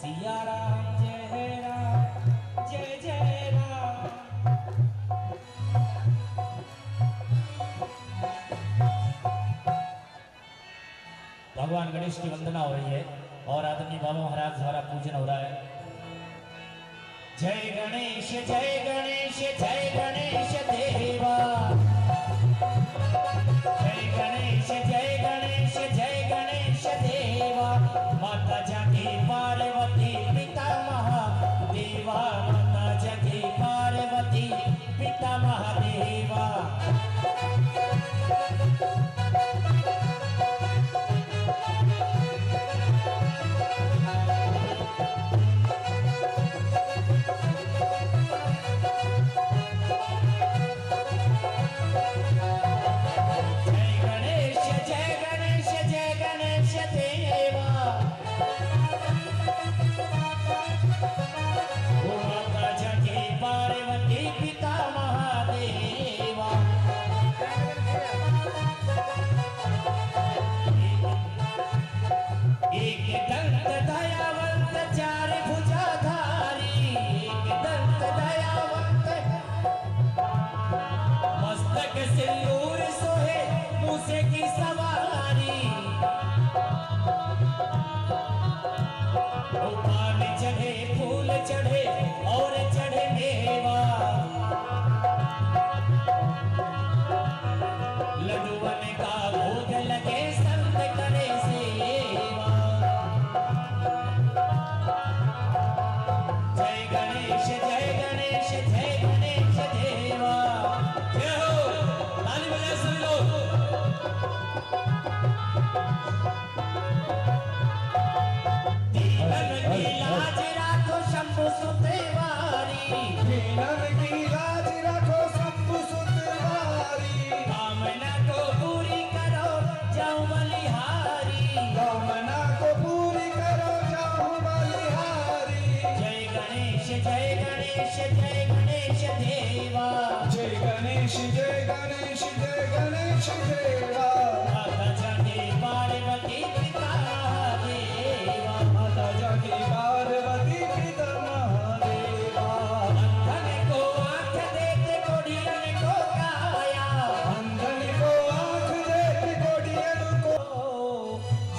सिया राम जय जय राम। भगवान गणेश की वंदना हो रही है और आदरणीय बाबा महाराज द्वारा पूजन हो रहा है। जय गणेश जय गणेश जय गणेश देवा। जय गणेश जय गणेश जय गणेश देवा। माता जगी पार्वती पिता महादेवा। माता जगी पार्वती पिता महादेवा। चढ़े और चढ़े मेवा। लड्डूवन का भोग लगे संत करे सेवा। जय गणेश जय गणेश जय गणेश देवा। जय हो, ताली बजाए सभी लोग। दीवन की लाज शंभु सुतवारी। दीनन की लाज रखो शंभु सुतवारी। कामना को पूरी करो जाऊं बलिहारी। कामना को पूरी करो जाऊं बलिहारी। जय गणेश जय गणेश जय गणेश देवा। जय गणेश जय गणेश जय गणेश देवा। माता जगी पार्वती पिता महादेवा। माता जगी पार्वती पिता महादेवा। अंधन को आंख देते कोढ़ियन को काया। अंधन को आंख देते कोढ़ियन को।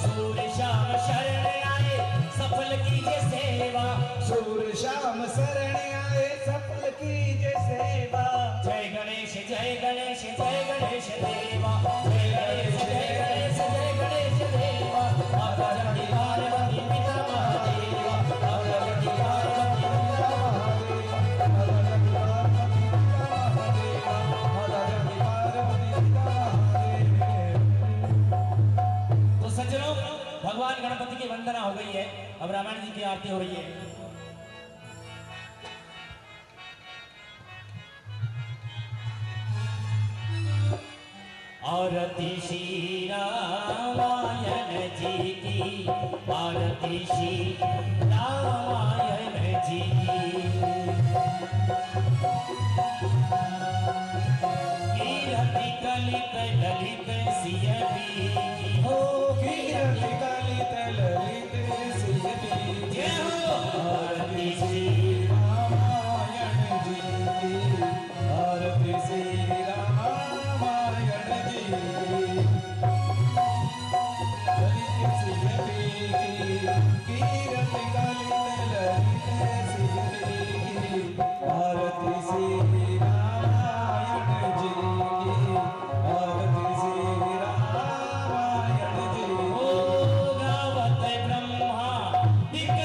सूर्य शाम शरण आए सफल कीजिए सेवा। सूर्य शाम शरण आए सफल कीजिए सेवा। जय गणेश जय गणेश जय गणेश देवा। जय गणेश जय गणेश जय गणेश देवा। माता जगी पार्वती पिता महादेवा। माता जगी पार्वती पिता महादेवा। तो सज्जनों, भगवान गणपति की वंदना हो गई है। अब रामायण जी की आरती हो रही है। आरती श्री रामायण जी की। आरती श्री रामायण जी की। कीर्ति कलित ललित सिय की। हो कीर्ति कलित ललित सिय की। जय हो। आरती श्री रामायण जी की। आरती श्री रामायण जी की। ललित सिय की। कीर्ति कलित ललित सिय की। आरती श्री रामायण जी की। आरती श्री रामायण जी की। ओ गावत ब्रह्मा दिक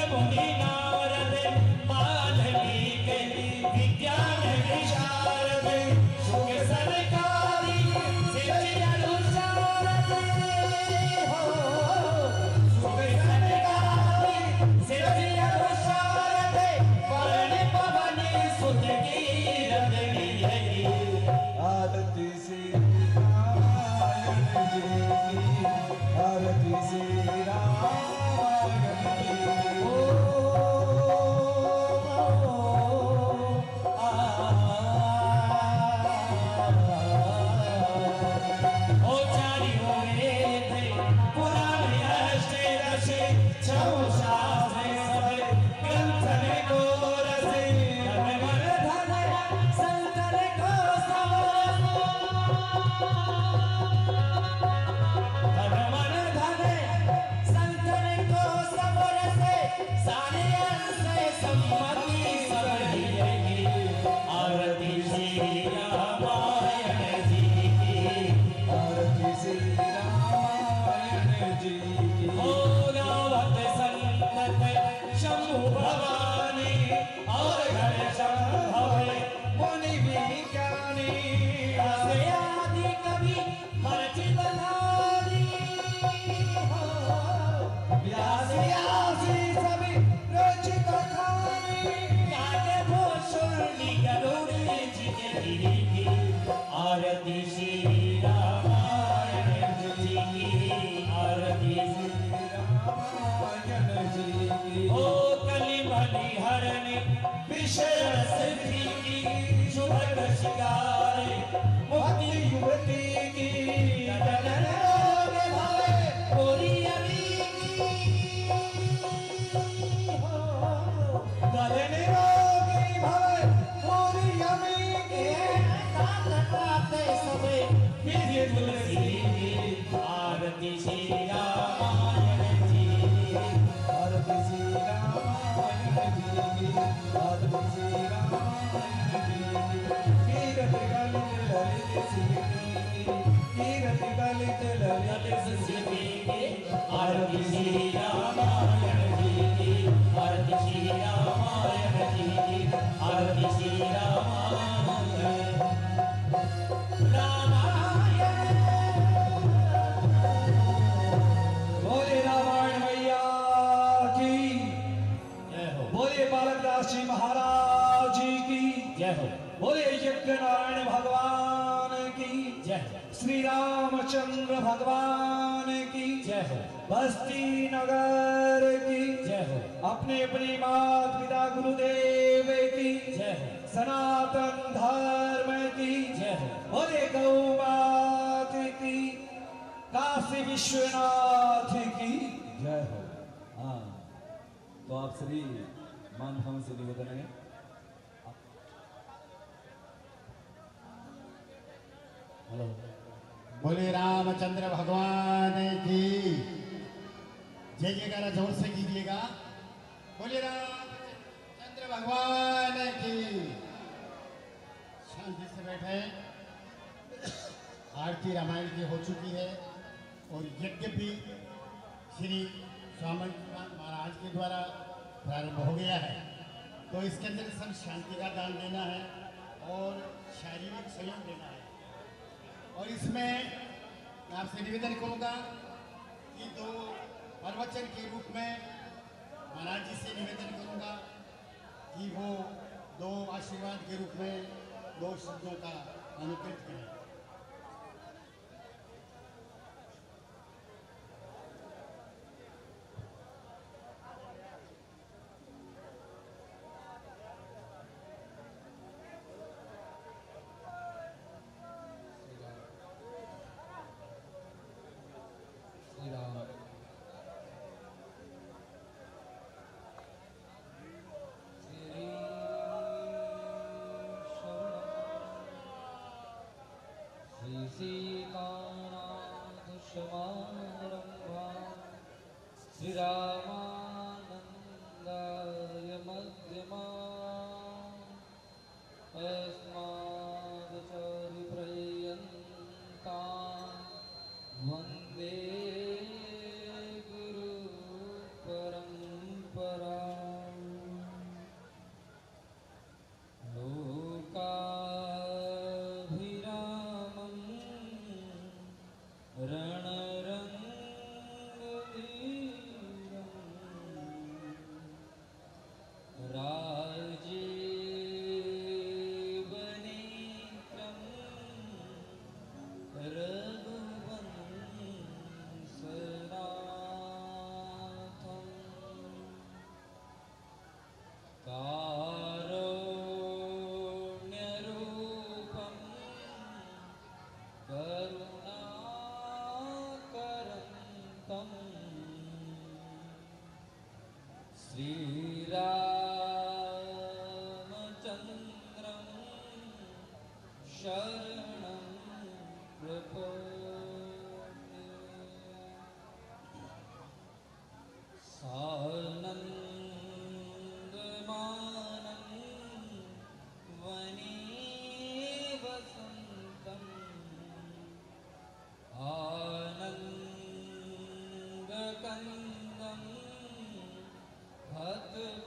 विषय सिद्धि की शुभग शिकारे मुक्ति युवती की गगन रोग भवे पूरी अभी गले निरोगी भवे पूरी यमी की तात प्राप्त सबे विधि तुलसी की आरती श्री रामायण जी आरती श्री रामायण जी की आरती श्री रामायण जी की कीरति गलित ललित श्री की कीरति गलित ललित श्री की आरती श्री रामायण जी की आरती श्री रामायण जी की आरती श्री बोले रामायण मैया की जय हो बोले बालकदास जी महाराज जी की जय हो बोले यज्ञ नारायण भगवान की जय हो श्री रामचंद्र भगवान की जय हो बस्ती नगर की जय हो अपने अपने माता पिता गुरुदेव की जय हो सनातन धर्म की जय हो बोले गौ मात की काशी विश्वनाथ की जय हो। हाँ तो आप श्री मानभाव से निवेदन है हेलो बोले रामचंद्र भगवान की जय जयकारा जोर से कीजिएगा। बोले रामचंद्र भगवान की। शांति से बैठे। आरती रामायण की हो चुकी है और यज्ञ भी श्री स्वामी महाराज के द्वारा प्रारंभ हो गया है। तो इसके अंदर सब शांति का दान देना है और शारीरिक संयम देना है। और इसमें मैं आपसे निवेदन करूंगा कि दो प्रवचन के रूप में महाराज जी से निवेदन करूंगा कि वो दो आशीर्वाद के रूप में दो शब्दों का अनुकृत करें। श्रीरामानन्दाय मध्यमा अस्मादचार्यपर्यन्ता वन्दे गुरुपरम्परा लोकाभिरामं रणरङ्गवीरम् राजीवनेत्रं रघुवंशनाथं कारुण्यरूपं करुणाकरं श्रीरामचन्द्रं शरणं प्रपद्ये। सानन्दमानं वने वसन्तम् आनन्दकन्दं हतपापवृन्दम्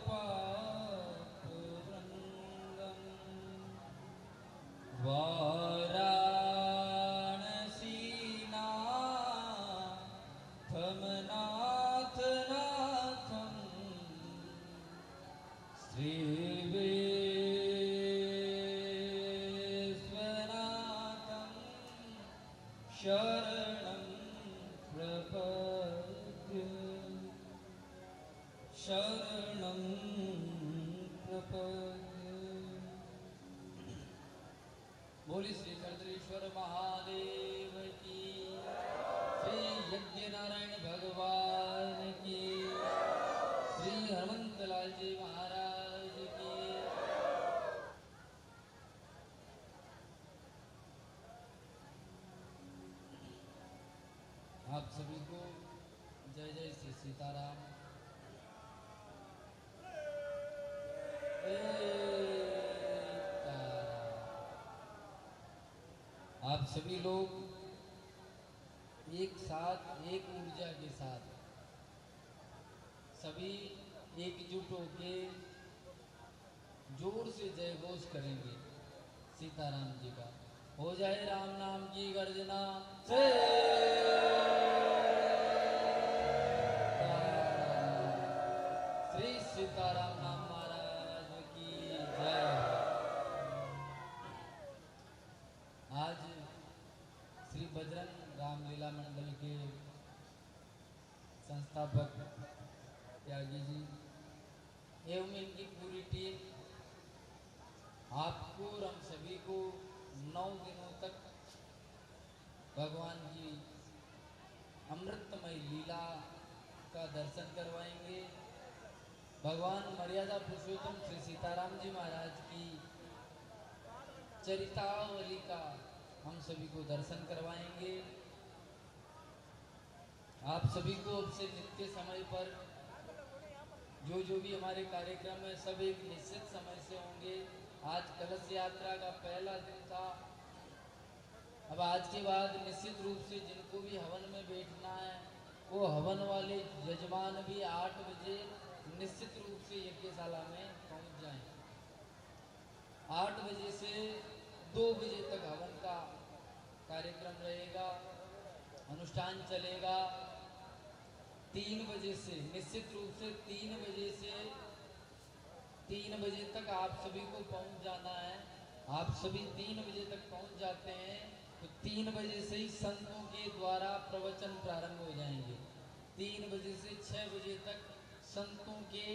वाराणसीनाथमनाथनाथं श्रीविश्वनाथं शरणं प्रपद्ये शरणं प्रपद्ये। बोली श्री कर्तरीश्वर महादेव की, श्री यज्ञ नारायण भगवान की, श्री हनुमंतलाल जी महाराज की। आप सभी को जय जय श्री सीताराम। आप सभी लोग एक साथ एक ऊर्जा के साथ सभी एकजुट होके जोर से जय घोष करेंगे सीताराम जी का। हो जाए राम नाम की गर्जना से श्री सीताराम नाम महाराज की जय। आज श्री बजरंग रामलीला मंडल के संस्थापक त्यागी जी एवं इनकी पूरी टीम आपको और हम सभी को 9 दिनों तक भगवान की अमृतमय लीला का दर्शन करवाएंगे। भगवान मर्यादा पुरुषोत्तम श्री सीताराम जी महाराज की चरितावली का हम सभी को दर्शन करवाएंगे। आप सभी को अब से नित्य समय पर जो भी हमारे कार्यक्रम है सब एक निश्चित समय से होंगे। आज कलश यात्रा का पहला दिन था। अब आज के बाद निश्चित रूप से जिनको भी हवन में बैठना है वो हवन वाले यजमान भी 8 बजे निश्चित रूप से यज्ञशाला में पहुंच जाएं। 8 बजे से 2 बजे तक हवन का कार्यक्रम रहेगा, अनुष्ठान चलेगा। 3 बजे से निश्चित रूप से 3 बजे से 3 बजे तक आप सभी को पहुंच जाना है। आप सभी 3 बजे तक पहुंच जाते हैं तो 3 बजे से ही संतों के द्वारा प्रवचन प्रारंभ हो जाएंगे। 3 बजे से 6 बजे तक संतों के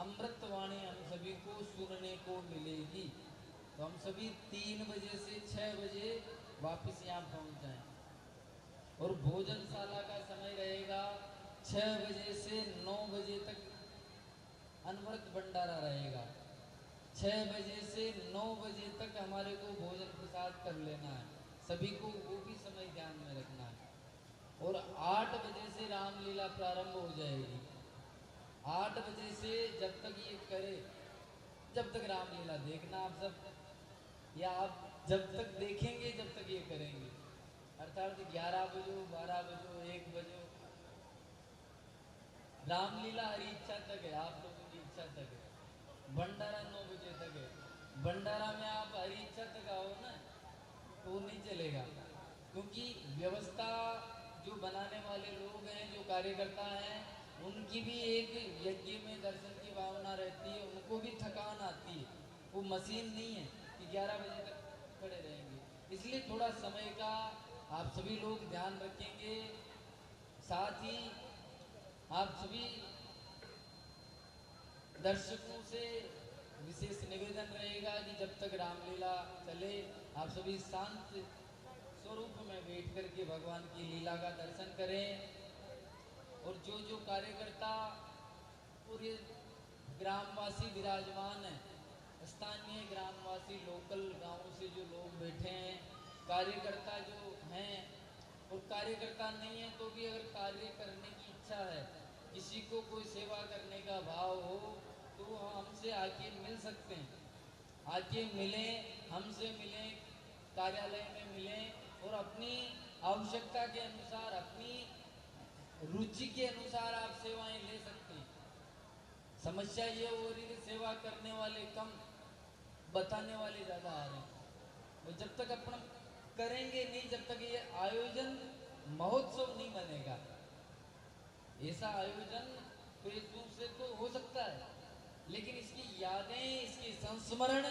अमृतवाणी हम सभी को सुनने को मिलेगी। तो हम सभी 3 बजे से 6 बजे वापस यहाँ पहुँच जाएं। और भोजनशाला का समय रहेगा 6 बजे से 9 बजे तक अनवरत भंडारा रहेगा। 6 बजे से 9 बजे तक हमारे को भोजन प्रसाद कर लेना है, सभी को वो भी समय ध्यान में रखना है। और 8 बजे से रामलीला प्रारंभ हो जाएगी। 8 बजे से जब तक ये करे जब तक रामलीला देखना आप सब, या आप जब तक देखेंगे जब तक ये करेंगे, अर्थात 11 बजो 12 बजो 1 बजो रामलीला हरी इच्छा तक है, आप लोगों की इच्छा तक है। भंडारा 9 बजे तक है। भंडारा में आप हरी इच्छा तक आओ ना तो नहीं चलेगा, क्योंकि व्यवस्था जो बनाने वाले लोग हैं, जो कार्यकर्ता हैं, उनकी भी एक यज्ञ में दर्शन की भावना रहती है, उनको भी थकान आती है। वो मशीन नहीं है कि 11 बजे तक खड़े रहेंगे। इसलिए थोड़ा समय का आप सभी लोग ध्यान रखेंगे। साथ ही आप सभी दर्शकों से विशेष निवेदन रहेगा कि जब तक रामलीला चले आप सभी शांत स्वरूप में बैठ कर के भगवान की लीला का दर्शन करें। और जो कार्यकर्ता पूरे ग्रामवासी विराजमान हैं, स्थानीय ग्रामवासी लोकल गांवों से जो लोग बैठे हैं, कार्यकर्ता जो हैं और कार्यकर्ता नहीं है तो भी अगर कार्य करने की इच्छा है, किसी को कोई सेवा करने का भाव हो तो हमसे आके मिल सकते हैं। आके मिलें, हमसे मिलें, कार्यालय में मिलें और अपनी आवश्यकता के अनुसार, अपनी रुचि के अनुसार आप सेवाएं ले सकते हैं। समस्या ये हो रही है सेवा करने वाले कम, बताने वाले ज़्यादा आ रहे हैं। और जब तक अपन करेंगे नहीं, जब तक ये आयोजन महोत्सव नहीं बनेगा। ऐसा आयोजन फेसबुक से तो हो सकता है, लेकिन इसकी यादें, इसके संस्मरण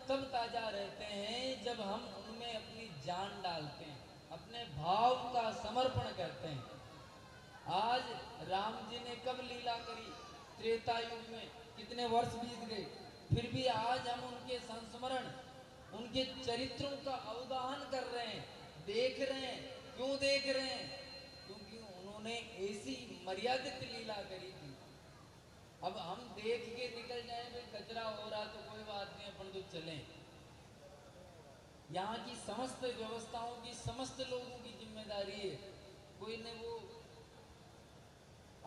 तब ताजा रहते हैं जब हम उनमें अपनी जान डालते हैं, अपने भाव का समर्पण करते हैं। आज राम जी ने कब लीला करी? त्रेता युग में। कितने वर्ष बीत गए? फिर भी आज हम उनके संस्मरण, उनके चरित्रों का अवगाहन कर रहे हैं, देख रहे हैं। क्यों देख रहे हैं? क्योंकि उन्होंने ऐसी मर्यादित लीला करी थी। अब हम देख के निकल जाए भाई कचरा हो रहा तो कोई बात नहीं, अपन तो चलें। यहाँ की समस्त व्यवस्थाओं की समस्त लोगों की जिम्मेदारी है। कोई ने वो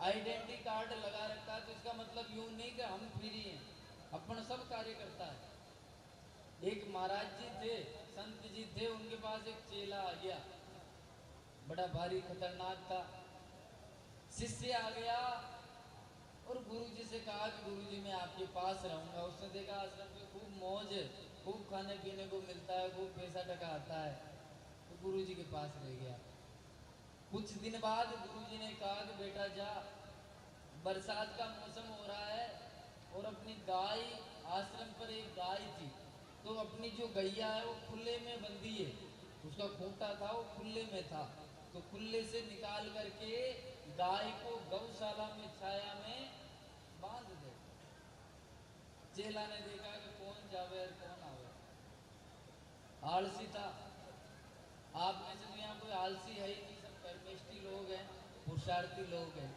आइडेंटिटी कार्ड लगा रखा है तो इसका मतलब यूं नहीं कि हम फ्री हैं, अपन सब कार्य करता है। एक महाराज जी थे, संत जी थे, उनके पास एक चेला आ गया, बड़ा भारी खतरनाक था। शिष्य आ गया और गुरुजी से कहा कि गुरुजी मैं आपके पास रहूंगा। उसने देखा आश्रम में खूब मौज है, खूब खाने पीने को मिलता है, खूब पैसा टका आता है, तो गुरुजी के पास रह गया। कुछ दिन बाद गुरुजी ने कहा कि बेटा जा, बरसात का मौसम हो रहा है और अपनी गाय, आश्रम पर एक गाय थी, तो अपनी जो गैया है वो खुले में बंधी है, उसका खूंटा था वो खुले में था, तो खुले से निकाल करके गाय को गौशाला में छाया में बांध दे। चेला ने देखा कि कौन जावे और कौन आवे, आलसी था। आप में से तो यहाँ कोई आलसी है ही नहीं, सब कर्मेष्ठी लोग हैं, पुरुषार्थी लोग हैं।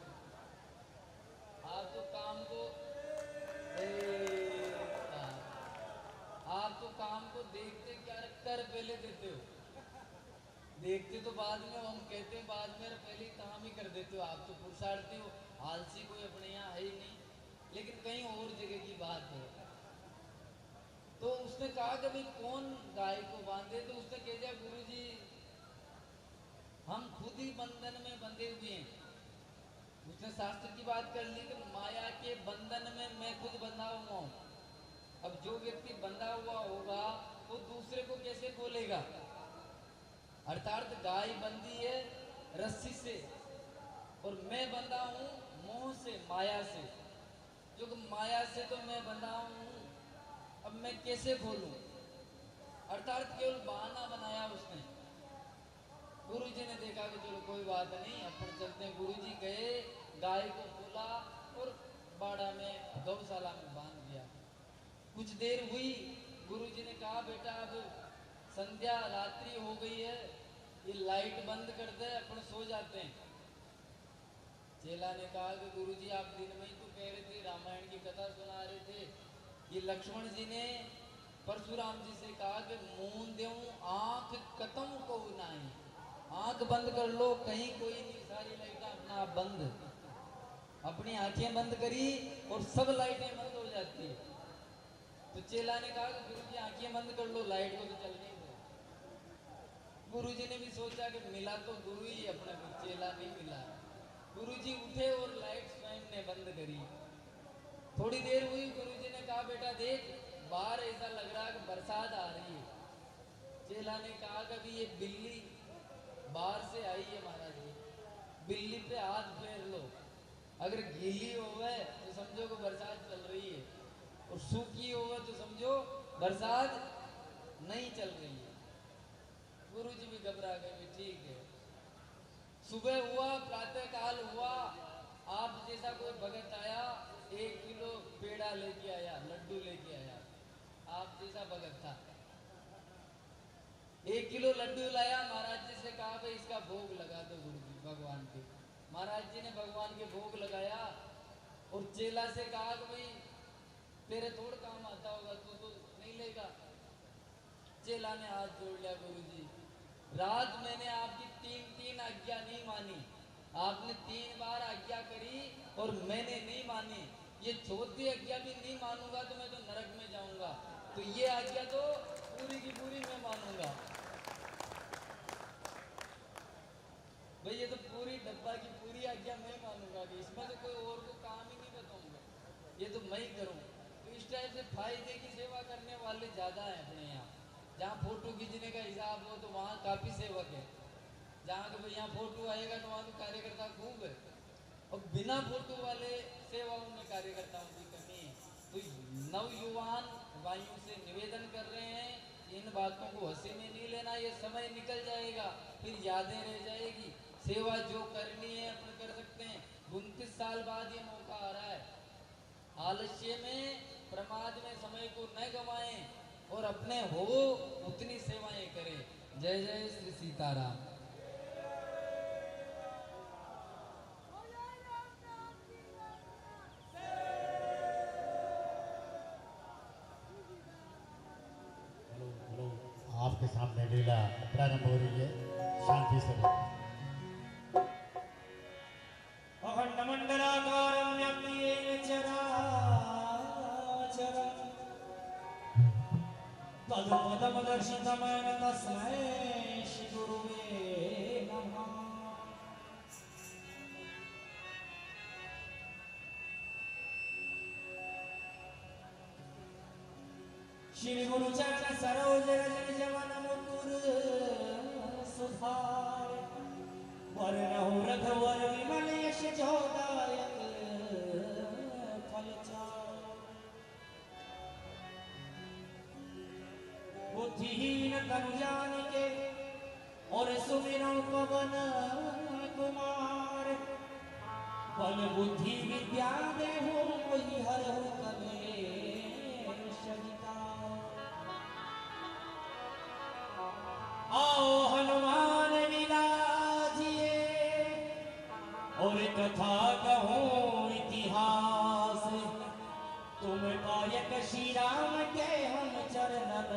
आप तो काम को आप तो काम को देखते क्या कर पहले देते हो, देखते तो बाद में, हम कहते हैं बाद में, पहले काम ही कर देते हो। आप तो पुरुषार्थी हो, आलसी कोई अपने यहाँ है ही नहीं, लेकिन कहीं और जगह की बात है। तो उसने कहा कि भाई कौन गाय को बांधे, तो उसने कह दिया गुरुजी हम खुद ही बंधन में बंधे हुए हैं। उसने शास्त्र की बात कर ली कि माया के बंधन में मैं खुद बंधा हुआ हूँ। अब जो व्यक्ति बंधा हुआ होगा वो दूसरे को कैसे खोलेगा? अर्थात गाय बंधी है रस्सी से और मैं बंधा हूँ मोह से, माया से। जो कि माया से तो मैं बंधा हूँ, अब मैं कैसे खोलूं? अर्थात केवल बहाना बनाया उसने। गुरुजी ने देखा कि चलो कोई बात नहीं, अपन चलते हैं। गुरुजी गए, गाय को खोला और बाड़ा में, गौशाला में बांध दिया। कुछ देर हुई, गुरुजी ने कहा बेटा अब संध्या रात्रि हो गई है, ये लाइट बंद कर दे, अपन सो जाते हैं। चेला ने कहा कि गुरुजी आप दिन में ही तो कह रहे थे, रामायण की कथा सुना रहे थे। ये लक्ष्मण जी ने परशुराम जी से कहा कि मूंद देऊं आंख कतम को नहीं, आंख बंद कर लो, कहीं कोई नहीं, सारी लाइटें अपना आप बंद। अपनी आंखें बंद करी और सब लाइटें बंद हो जाती है। तो चेला ने कहा कि गुरुजी आंखें बंद कर लो, लाइट को तो चलने दो। गुरुजी ने भी सोचा कि मिला तो गुरु ही अपने को, चेला नहीं मिला। गुरुजी उठे और लाइट स्वयं ने बंद करी। थोड़ी देर हुई, गुरुजी ने कहा बेटा देख बाहर ऐसा लग रहा है कि बरसात आ रही है। चेला ने कहा कि ये बिल्ली बाहर से आई है महाराज जी, बिल्ली पे हाथ फेर लो, अगर गीली होवे तो समझो कि बरसात चल रही है, और सूखी होवे तो समझो बरसात नहीं चल रही है। गुरुजी भी घबरा गए, ठीक है। सुबह हुआ, प्रातः काल हुआ, आप जैसा कोई भगत आया, 1 किलो पेड़ा लेके आया, लड्डू लेके आया, आप जैसा भगत था, 1 किलो लड्डू लाया। महाराज जी से कहा भाई इसका भोग लगा दो गुरुजी भगवान के। महाराज जी ने भगवान के भोग लगाया और चेला से कहा कि भाई तेरे थोड़ा काम आता होगा, तू तो नहीं लेगा। चेला ने हाथ जोड़ लिया, गुरुजी रात मैंने आपकी 3 आज्ञा नहीं मानी, आपने 3 बार आज्ञा करी और मैंने नहीं मानी, ये चौथी आज्ञा भी नहीं मानूंगा तो मैं तो नरक में जाऊंगा, तो ये आज्ञा तो पूरी की पूरी मैं मानूंगा। भाई ये तो पूरी डब्बा की पूरी आज्ञा मैं मानूंगा कि इसमें तो कोई और को काम ही नहीं बताऊंगा, ये तो मैं ही करूँ। तो इस टाइप से फायदे की सेवा करने वाले ज़्यादा हैं अपने यहाँ। जहाँ फोटो खींचने का हिसाब हो तो वहाँ काफ़ी सेवक है, जहाँ के भाई यहाँ फोटो आएगा तो वहाँ तो कार्यकर्ता खूब है, और बिना फोटो वाले सेवाओं में कार्यकर्ताओं की कमी है। तो नवयुवान वायु से निवेदन कर रहे हैं, इन बातों को हंसी में नहीं लेना, ये समय निकल जाएगा, फिर यादें रह जाएगी। सेवा जो करनी है अपन कर सकते हैं। 29 साल बाद ये मौका आ रहा है, आलस्य में प्रमाद में समय को न गवाएं और अपने हो उतनी सेवाएं करें। जय जय श्री सीताराम। आपके सामने लीला प्रारंभ हो रही है, शांति से अखंड मंडलाकारं व्याप्तियेन चराचरं तत्पदमदर्शितमेन तस्मै श्री गुरुवे नमः। श्री गुरु चरण सरोज रज जवन मुकुर सुधार वरनहु रघुवर विमल यश जोदायक फलचार। बुद्धिहीन तनु जानिके और सुमिरौ पवन कुमार बल बुद्धि विद्या देहु मोहि हरहु कलेश विकार। आओ हनुमान विराजिए और कथा कहूँ इतिहास तुम कायक श्री राम के हम चरणन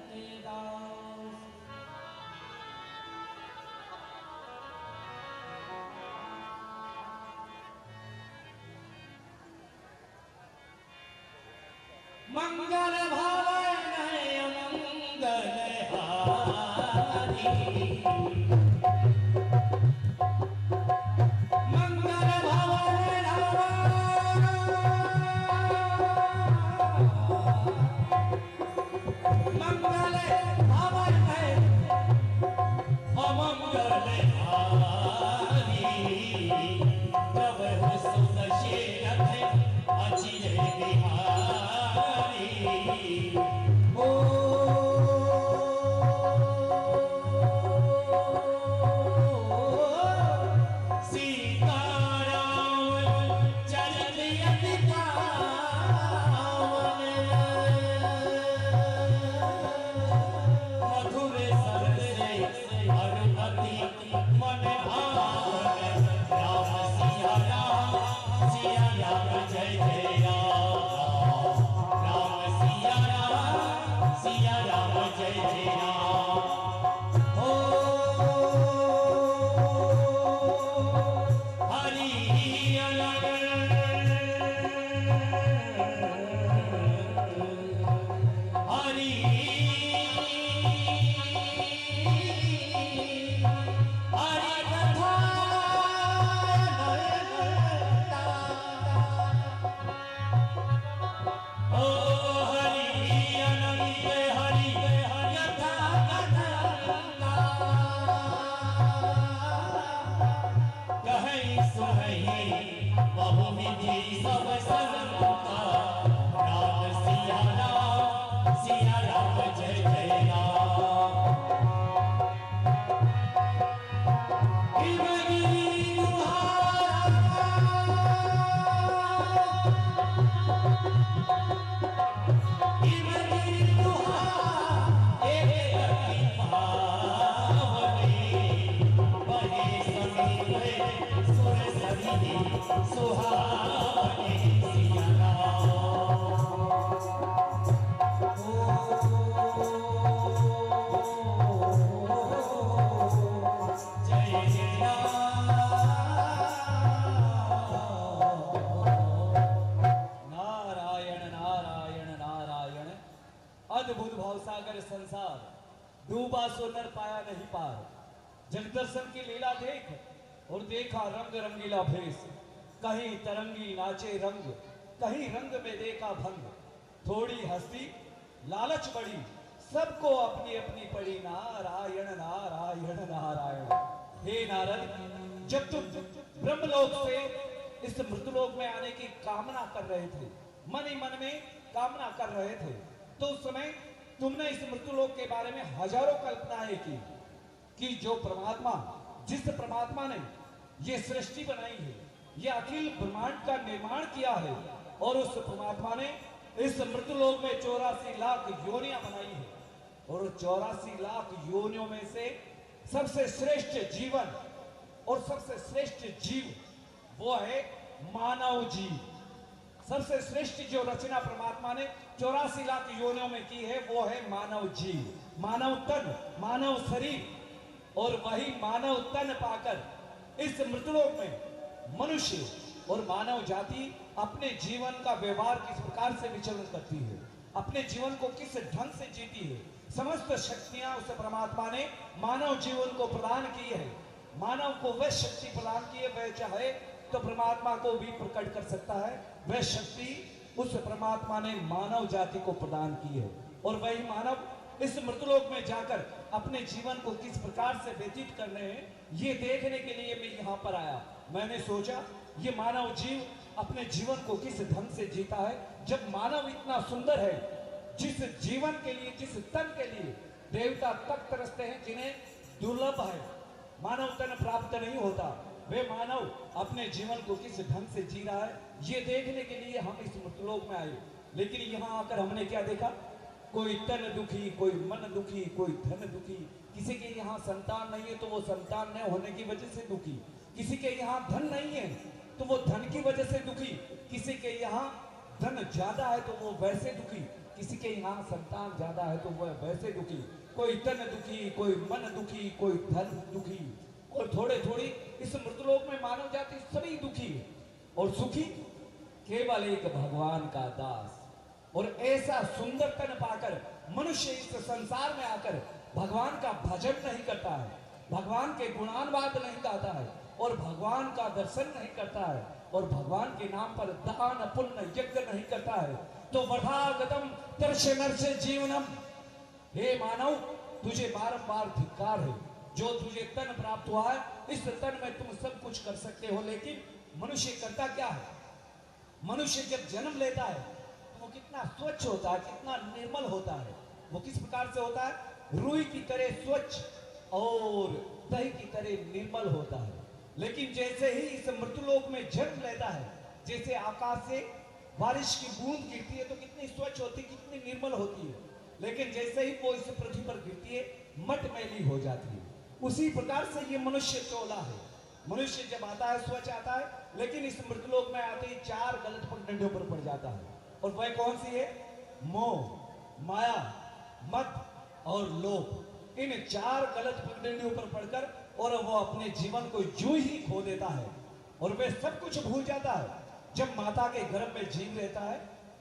के दास। मंगल भवन मंगल हारी मंगल भवन मंगल भवन अमंगल हारी प्रभु सुत शेरथ अचिर बिहारी। ओ अद्भुत भावसागर संसार डूबा सो नर पाया नहीं पार। जग दर्शन की लीला देख और देखा रंग रंगीला भेष। कहीं तरंगी नाचे रंग कहीं रंग में देखा भंग। थोड़ी हस्ती लालच बड़ी सबको अपनी अपनी पड़ी। नारायण नारायण नारायण। हे नारद, जब तुम ब्रह्मलोक से इस मृतलोक में आने की कामना कर रहे थे, मन ही मन में कामना कर रहे थे, तो उस समय तुमने इस मृत्युलोक के बारे में हजारों कल्पनाएं की कि जो परमात्मा, जिस परमात्मा ने ये सृष्टि बनाई है, ये अखिल ब्रह्मांड का निर्माण किया है, और उस परमात्मा ने इस मृतलोक में 84 लाख योनियां बनाई है और 84 लाख योनियों में से सबसे श्रेष्ठ जीवन और सबसे श्रेष्ठ जीव वो है मानव जीव। सबसे श्रेष्ठ जो रचना परमात्मा ने 84 लाख योनियों में की है वो है मानव जीव, मानव तन, मानव शरीर। और वही मानव तन पाकर इस मृतलोक में मनुष्य और मानव जाति अपने जीवन का व्यवहार किस प्रकार से विचलन करती है, अपने जीवन को किस ढंग से जीती है, समस्त शक्तियां उस परमात्मा ने मानव जीवन को प्रदान की है। मानव को वह शक्ति प्रदान की है, वह चाहे तो परमात्मा को भी प्रकट कर सकता है। वह शक्ति उस परमात्मा ने मानव जाति को प्रदान की है और वही मानव इस मृतलोक में जाकर अपने जीवन को किस प्रकार से व्यतीत कर रहे हैं, ये देखने के लिए मैं यहाँ पर आया। मैंने सोचा ये मानव जीव अपने जीवन को किस ढंग से जीता है। जब मानव इतना सुंदर है, जिस जीवन के लिए, जिस तन के लिए देवता तक तरसते हैं, जिन्हें दुर्लभ है, मानव तन प्राप्त नहीं होता, वे मानव अपने जीवन को किस ढंग से जी रहा है, ये देखने के लिए हम इस मृतलोक में आए। लेकिन यहाँ आकर हमने क्या देखा? कोई तन दुखी, कोई मन दुखी, कोई धन दुखी। किसी के यहाँ संतान नहीं है तो वो संतान न होने की वजह से दुखी, किसी के यहाँ धन नहीं है तो वो धन की वजह से दुखी, किसी के यहाँ धन ज्यादा है तो वो वैसे दुखी, किसी के यहाँ संतान ज्यादा है तो वह वैसे दुखी। कोई तन दुखी, कोई मन दुखी, कोई धन दुखी, और थोड़े थोड़ी इस मृतलोक में मानव जाति सभी दुखी है और सुखी केवल एक भगवान का दास। और ऐसा सुंदर तन पाकर मनुष्य इस संसार में आकर भगवान का भजन नहीं करता है, भगवान के गुणानुवाद नहीं गाता है और भगवान का दर्शन नहीं करता है और भगवान के नाम पर दान पुण्य यज्ञ नहीं करता है, तो वधागतम दर्श नर्श जीवनम। हे मानव, तुझे बारंबार धिक्कार है। जो तुझे तन प्राप्त हुआ है, इस तन में तुम सब कुछ कर सकते हो, लेकिन मनुष्य करता क्या है? मनुष्य जब जन्म लेता है तो वो कितना स्वच्छ होता है, कितना निर्मल होता है। वो किस प्रकार से होता है? रुई की तरह स्वच्छ और दही की तरह निर्मल होता है। लेकिन जैसे ही इस मृतलोक में जन्म लेता है, जैसे आकाश से बारिश की बूंद गिरती है तो कितनी स्वच्छ होती है, कितनी निर्मल होती है, लेकिन जैसे ही वो इस पृथ्वी पर गिरती है मटमैली हो जाती है। उसी प्रकार से ये मनुष्य चोला है। मनुष्य जब आता है स्वच्छ आता है, लेकिन इस मृतलोक में आते ही 4 गलत पगडंडियों पर पड़ जाता है। और वह कौन सी है? मोह, माया, मद और लोभ। इन 4 गलत पगडंडियों पर पड़कर और वो अपने जीवन को यूं ही खो देता है और वह सब कुछ भूल जाता है। जब माता के गर्भ में जीव रहता है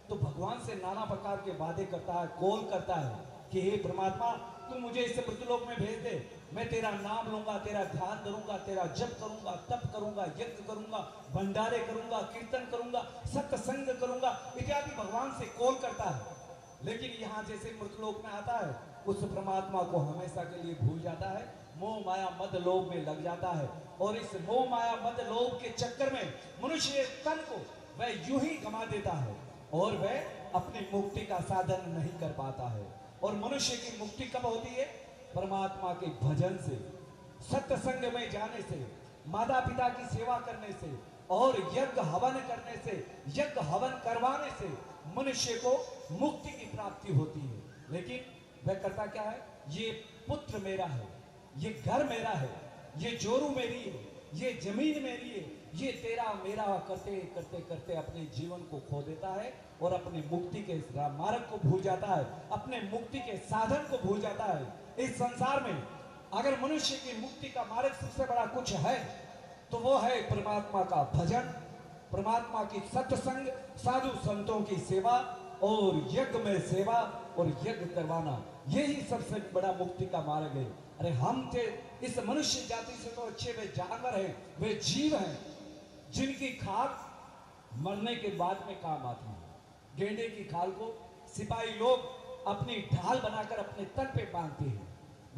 तो भगवान से नाना प्रकार के वादे करता है, कॉल करता है कि हे परमात्मा, तू मुझे इस मृतलोक में भेज दे, मैं तेरा नाम लूंगा, तेरा ध्यान करूंगा, तेरा जप करूंगा, तप करूंगा, यज्ञ करूंगा, भंडारे करूंगा, कीर्तन करूंगा, सत्संग करूंगा इत्यादि भगवान से कॉल करता है। लेकिन यहाँ जैसे मृतलोक में आता है, उस परमात्मा को हमेशा के लिए भूल जाता है, मोह माया मद लोभ में लग जाता है और इस मोह माया मद लोभ के चक्कर में मनुष्य तन को वह यूं ही गंवा देता है और वह अपनी मुक्ति का साधन नहीं कर पाता है। और मनुष्य की मुक्ति कब होती है? परमात्मा के भजन से, सत्संग में जाने से, माता पिता की सेवा करने से और यज्ञ हवन करने से, यज्ञ हवन करवाने से मनुष्य को मुक्ति की प्राप्ति होती है। लेकिन वह करता क्या है? ये पुत्र मेरा है, ये घर मेरा है, ये जोरू मेरी है, ये जमीन मेरी है, ये तेरा मेरा करते करते करते अपने जीवन को खो देता है और अपने मुक्ति के मार्ग को भूल जाता है, अपने मुक्ति के साधन को भूल जाता है। इस संसार में अगर मनुष्य की मुक्ति का मार्ग सबसे बड़ा कुछ है तो वो है परमात्मा का भजन, परमात्मा की सत्संग, साधु संतों की सेवा और यज्ञ में सेवा और यज्ञ करवाना, यही सबसे बड़ा मुक्ति का मार्ग है। अरे हम थे इस मनुष्य जाति से तो अच्छे वे जानवर हैं, वे जीव हैं जिनकी खाल मरने के बाद में काम आती है। गेंडे की खाल को सिपाही लोग अपनी ढाल बनाकर अपने तन पे बांधते हैं।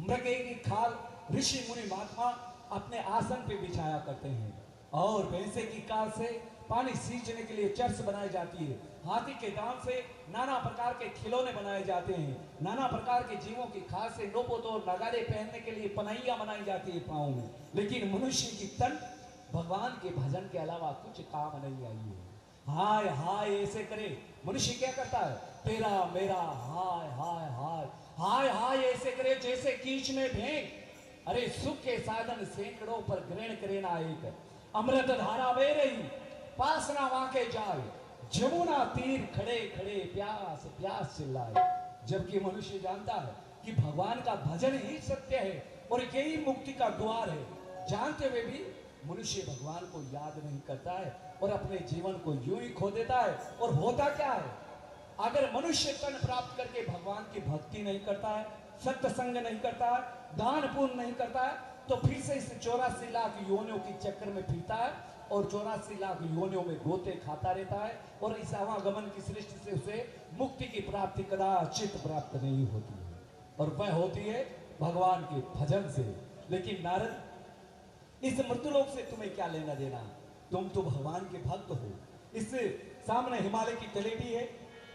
मृगे की खाल ऋषि मुनि महात्मा अपने आसन पे बिछाया करते हैं और भैंसे की खाल से पानी सींचने के लिए चर्च बनाई जाती है। हाथी के दांत से नाना प्रकार के खिलौने बनाए जाते हैं। नाना प्रकार के जीवों की खाल से नोपोतो और नगाड़े पहनने के लिए पनैया बनाई जाती है पाँव में। लेकिन मनुष्य की तन भगवान के भजन के अलावा कुछ काम नहीं आई है। हाय हाय ऐसे करे। मनुष्य क्या करता है? तेरा मेरा हाय हाय हाय हाय हाय ऐसे करे जैसे कीच में भेंट। अरे सुख के साधन सैकड़ों पर ग्रहण करे ना एक। अमृत धारा बह रही पास ना वाके जाए, जमुना तीर खड़े खड़े प्यास प्यास चिल्लाए। जबकि मनुष्य जानता है कि भगवान का भजन ही सत्य है और यही मुक्ति का द्वार है। जानते हुए भी मनुष्य भगवान को याद नहीं करता है और अपने जीवन को यूं ही खो देता है। और होता क्या है? अगर मनुष्य तन प्राप्त करके भगवान की भक्ति नहीं करता है, सत्संग नहीं करता है, दान पुण्य नहीं करता है, तो फिर से इस 84 लाख योनियों की चक्कर में फिरता है और 84 लाख योनियों में गोते खाता रहता है और इस आवागमन की सृष्टि से उसे मुक्ति की प्राप्ति कदाचित प्राप्त नहीं होती है, और वह होती है भगवान के भजन से। लेकिन नारद, इस मृत्युलोक से तुम्हें क्या लेना देना? तुम तो भगवान के भक्त हो। इस सामने हिमालय की तलेटी है,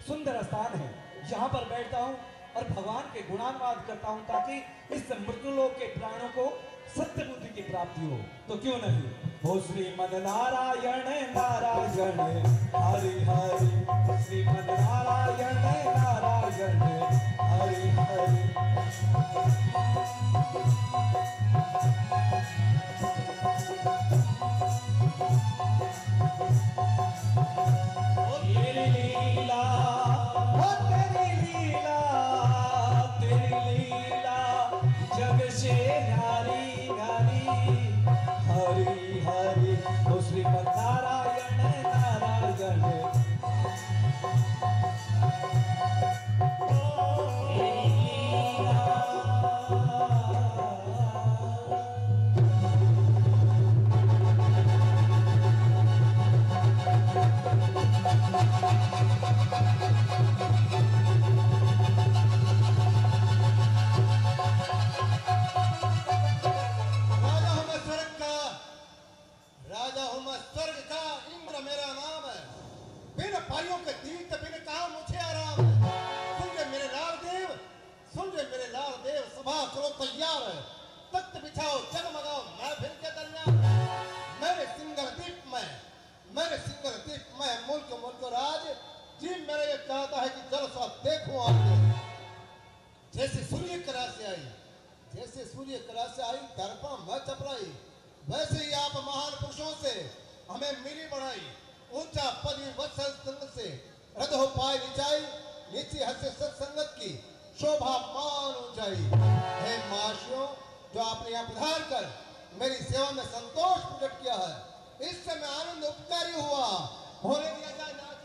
सुंदर स्थान है, यहाँ पर बैठता हूँ और भगवान के गुणानुवाद करता हूँ ताकि इस मृत्युलोक के प्राणों को सत्य बुद्धि की प्राप्ति हो। तो क्यों नहीं? हो श्रीमद नारायण नारायण हरि हरि, श्रीमद नारायण नारायण हरि हरि। तेरी लीला, ओ तेरी लीला, तेरी लीला जग से न्यारी न्यारी। हरि हरि, ओ श्रीमद नारायण नारायण। तेरी लीला। राजा हूं मैं स्वर्ग का, इंद्र मेरा नाम है। बिन पाइयों के तीर्थ बिन काम मुझे आराम है। सुन रे मेरे लाल देव, सुन रे मेरे लाल देव, सभा करो तैयार है। तख्त बिछाओ जगमगाओ महफिल के दरमियान। मेरे सिंगल दीप में, मेरे सिंगल दीप में मुल्क मुल्क राज। जी मेरा ये चाहता है कि जलसा देखूं आपको। जैसे सूर्य की राशि आई, जैसे सूर्य की राशि आई, दर्पण में चपराई, वैसे ही आप महान पुरुषों से हमें मिली बढ़ाई। ऊंचा पद वत्सल संग से रद हो पाए नीचाई। नीचे हंसे सत्संगत की शोभा मान ऊंचाई। हे महाशियों, जो आपने यहाँ पधार कर मेरी सेवा में संतोष प्रकट किया है, इससे मैं आनंद उपकारी हुआ। होने दिया जाए नाच।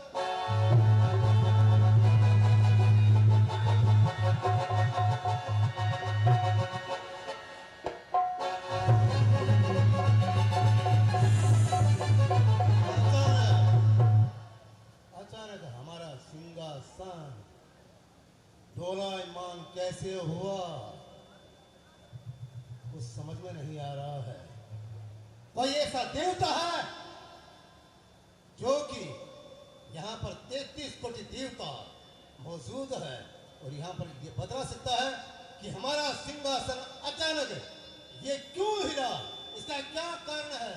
अचानक हमारा सिंहासन डोलायमान कैसे हुआ कुछ समझ में नहीं आ रहा है। कोई ऐसा देवता है जो कि यहाँ पर 33 कोटि देवता मौजूद है और यहाँ पर ये बता सकता है कि हमारा सिंहासन अचानक ये क्यों हिला, इसका क्या कारण है?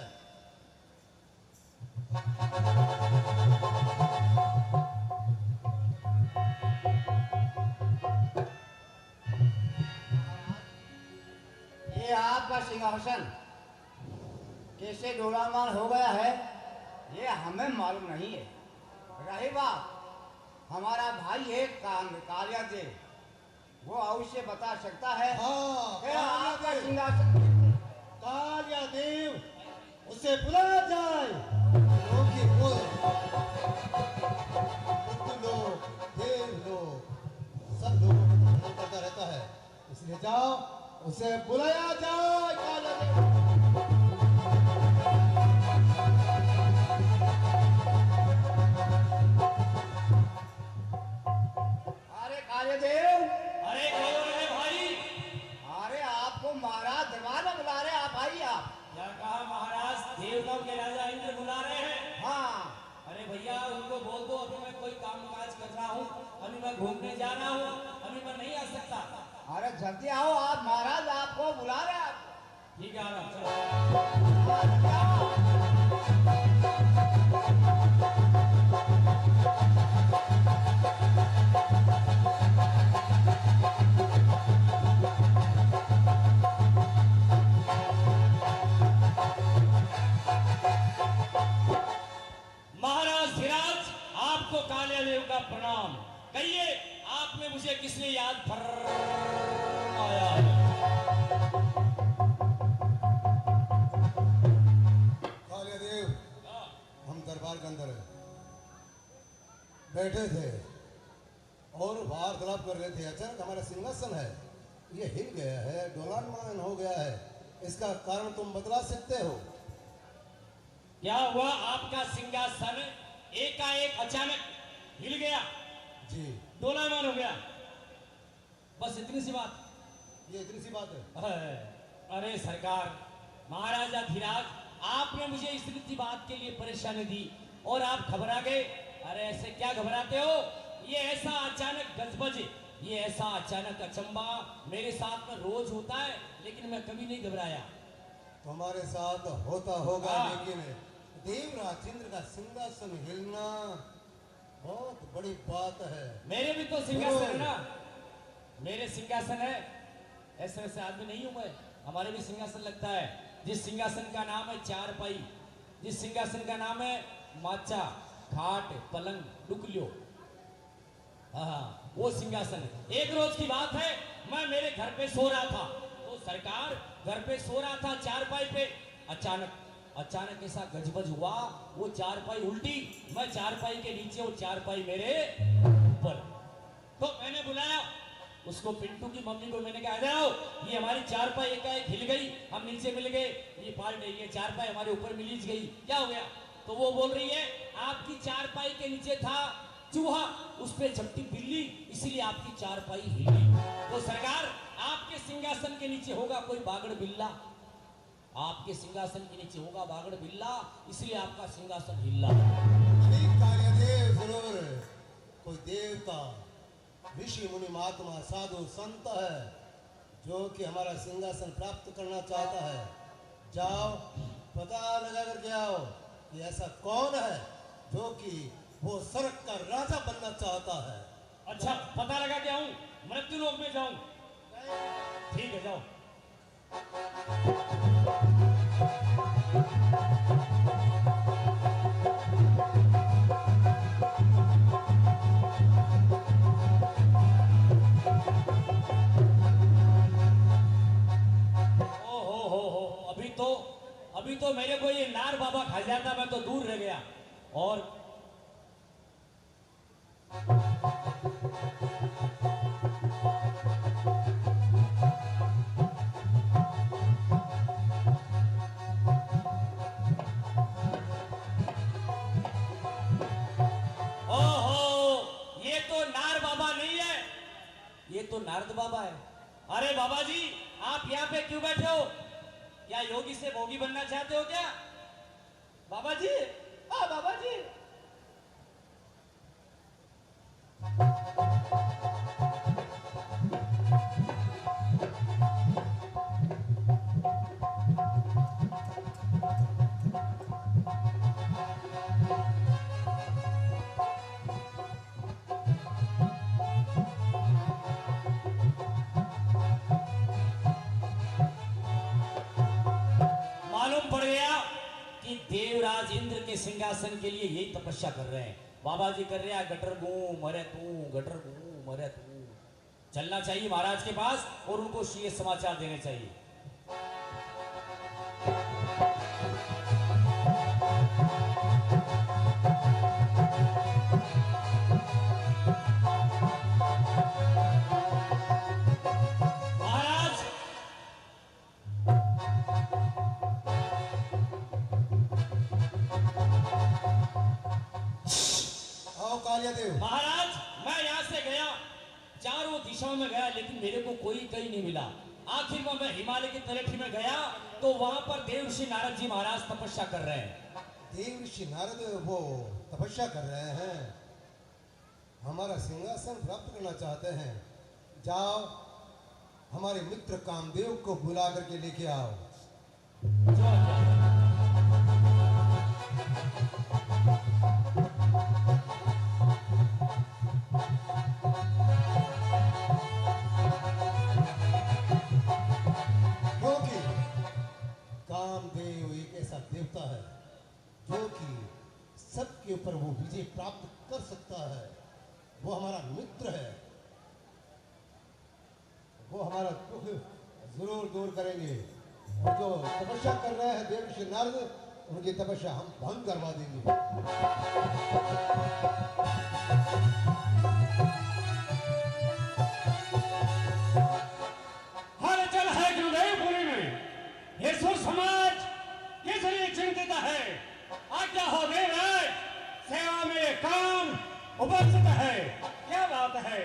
ये आपका सिंहासन कैसे डोलामान हो गया है ये हमें मालूम नहीं है। रही बात हमारा भाई है कालिया देव, वो अवश्य बता सकता है। हाँ, कि आपका कालिया देव। सिंहासन कालिया देव, उसे बुलाया जाए। क्योंकि वो बुद्ध लोग, देव लोग, सब लोगों को भ्रमण करता रहता है, इसलिए जाओ उसे बुलाया जाए। कालिया देव। अरे कालिया देव, अरे कौन है भाई? अरे आपको महाराज दरबार में बुला रहे, आप आइए आप। क्या कहा महाराज? देवताओं के राजा इंद्र बुला रहे हैं। हाँ अरे भैया उनको बोल दो अभी मैं कोई काम काज कर रहा हूँ, अभी मैं घूमने जा रहा हूँ, अभी मैं नहीं आ सकता। अरे जल्दी आओ, आप महाराज आपको बुला रहे हैं। ठीक है आ रहा हूँ, चलो। आप आपको कालियादेव का प्रणाम। कहिए आपने मुझे किसने याद फरमाया है? कालियादेव, हम दरबार के अंदर बैठे थे और वार्तालाप कर रहे थे। अचानक हमारा सिंहासन है ये हिल गया है, डोलायमान हो गया है। इसका कारण तुम बतला सकते हो? क्या हुआ? आपका सिंहासन एकाएक अचानक हिल गया, जी, डोलायमान हो गया, बस इतनी सी बात? ये इतनी सी बात है? अरे सरकार, महाराजा धीराज, आपने मुझे इस रीति बात के लिए परेशानी दी और आप घबरा गए। अरे ऐसे क्या घबराते हो? ये ऐसा अचानक गजबज, ये ऐसा अचानक अचंबा मेरे साथ में रोज होता है, लेकिन मैं कभी नहीं घबराया। तुम्हारे साथ होता होगा, हाँ। लेकिन देवराज इंद्र का सिंहासन हिलना बहुत बड़ी बात है। मेरे भी तो सिंहासन है ना, मेरे सिंहासन है। ऐसे वैसे आदमी नहीं हूं मैं, हमारे भी सिंहासन लगता है। जिस सिंहासन का नाम है चारपाई, जिस सिंहासन का नाम है माचा, खाट, पलंग, डुकलियो, हाँ वो सिंहासन है। एक रोज की बात है, मैं मेरे घर पे सो रहा था, तो सरकार घर पे सो रहा था चारपाई पे, अचानक ऐसा गजबज हुआ, वो चारपाई उल्टी, मैं चारपाई के नीचे, वो चारपाई मेरे ऊपर। तो मैंने बुलाया उसको, पिंटू की मम्मी को, मैंने कहा जाओ, ये हमारी चारपाई एकाएक हिल गई, हम नीचे मिल गए, ये पाल गई, ये चारपाई हमारे ऊपर मिलीच गई, क्या हो गया? तो वो बोल रही है आपकी चारपाई के नीचे था चूहा, उस पे झपटी बिल्ली, इसीलिए आपकी चारपाई हिली। तो सरकार, आपके सिंहासन के नीचे होगा कोई बागड़ बिल्ला, आपके सिंहासन के नीचे होगा बागड़ बिल्ला, इसलिए आपका सिंहासन हिला। नहीं कालियादेव, जरूर कोई देवता, ऋषि मुनि महात्मा साधु संत है जो कि हमारा सिंहासन प्राप्त करना चाहता है। जाओ पता लगा करके आओ कि ऐसा कौन है जो कि वो स्वर्ग का राजा बनना चाहता है। अच्छा, पता लगा के आऊं, मृत्यु लोक में जाऊं? ठीक है, जाओ। अभी तो मेरे को ये नार बाबा खा जाता, मैं तो दूर रह गया। और ओहो, ये तो नार बाबा नहीं है, ये तो नारद बाबा है। अरे बाबा जी, आप यहाँ पे क्यों बैठे हो? क्या योगी से भोगी बनना चाहते हो क्या? बाबा जी, बाबा जी। मालूम पड़ गया कि देवराज इंद्र के सिंहासन के लिए यही तपस्या कर रहे हैं। बाबा जी कर रहे हैं गटर गूं मरे तू, गटर गूं मरे तू। चलना चाहिए महाराज के पास और उनको ये समाचार देने चाहिए। महाराज, आओ कालियादेव। महाराज, मैं यहाँ से गया, चारों दिशाओं में गया, लेकिन मेरे को कोई कहीं नहीं मिला। आखिर में मैं हिमालय की तलहटी में गया तो वहां पर देवर्षि नारद जी महाराज तपस्या कर रहे हैं। देवर्षि नारद वो तपस्या कर रहे हैं, हमारा सिंहासन प्राप्त करना चाहते हैं। जाओ हमारे मित्र कामदेव को बुला करके लेके आओ। क्योंकि कामदेव एक ऐसा देवता है जो कि सबके ऊपर वो विजय प्राप्त कर सकता वो हमारा मित्र है, वो हमारा दुख जरूर दूर करेंगे। और जो तपस्या कर रहे हैं देवर्षि नारद, उनकी तपस्या हम भंग करवा देंगे। हलचल है गुरुदेवपुरी में, ये सुर समाज किस लिए चिंतित है? आज्ञा हो देवराज, सेवा में काम उपस्थित है। क्या बात है,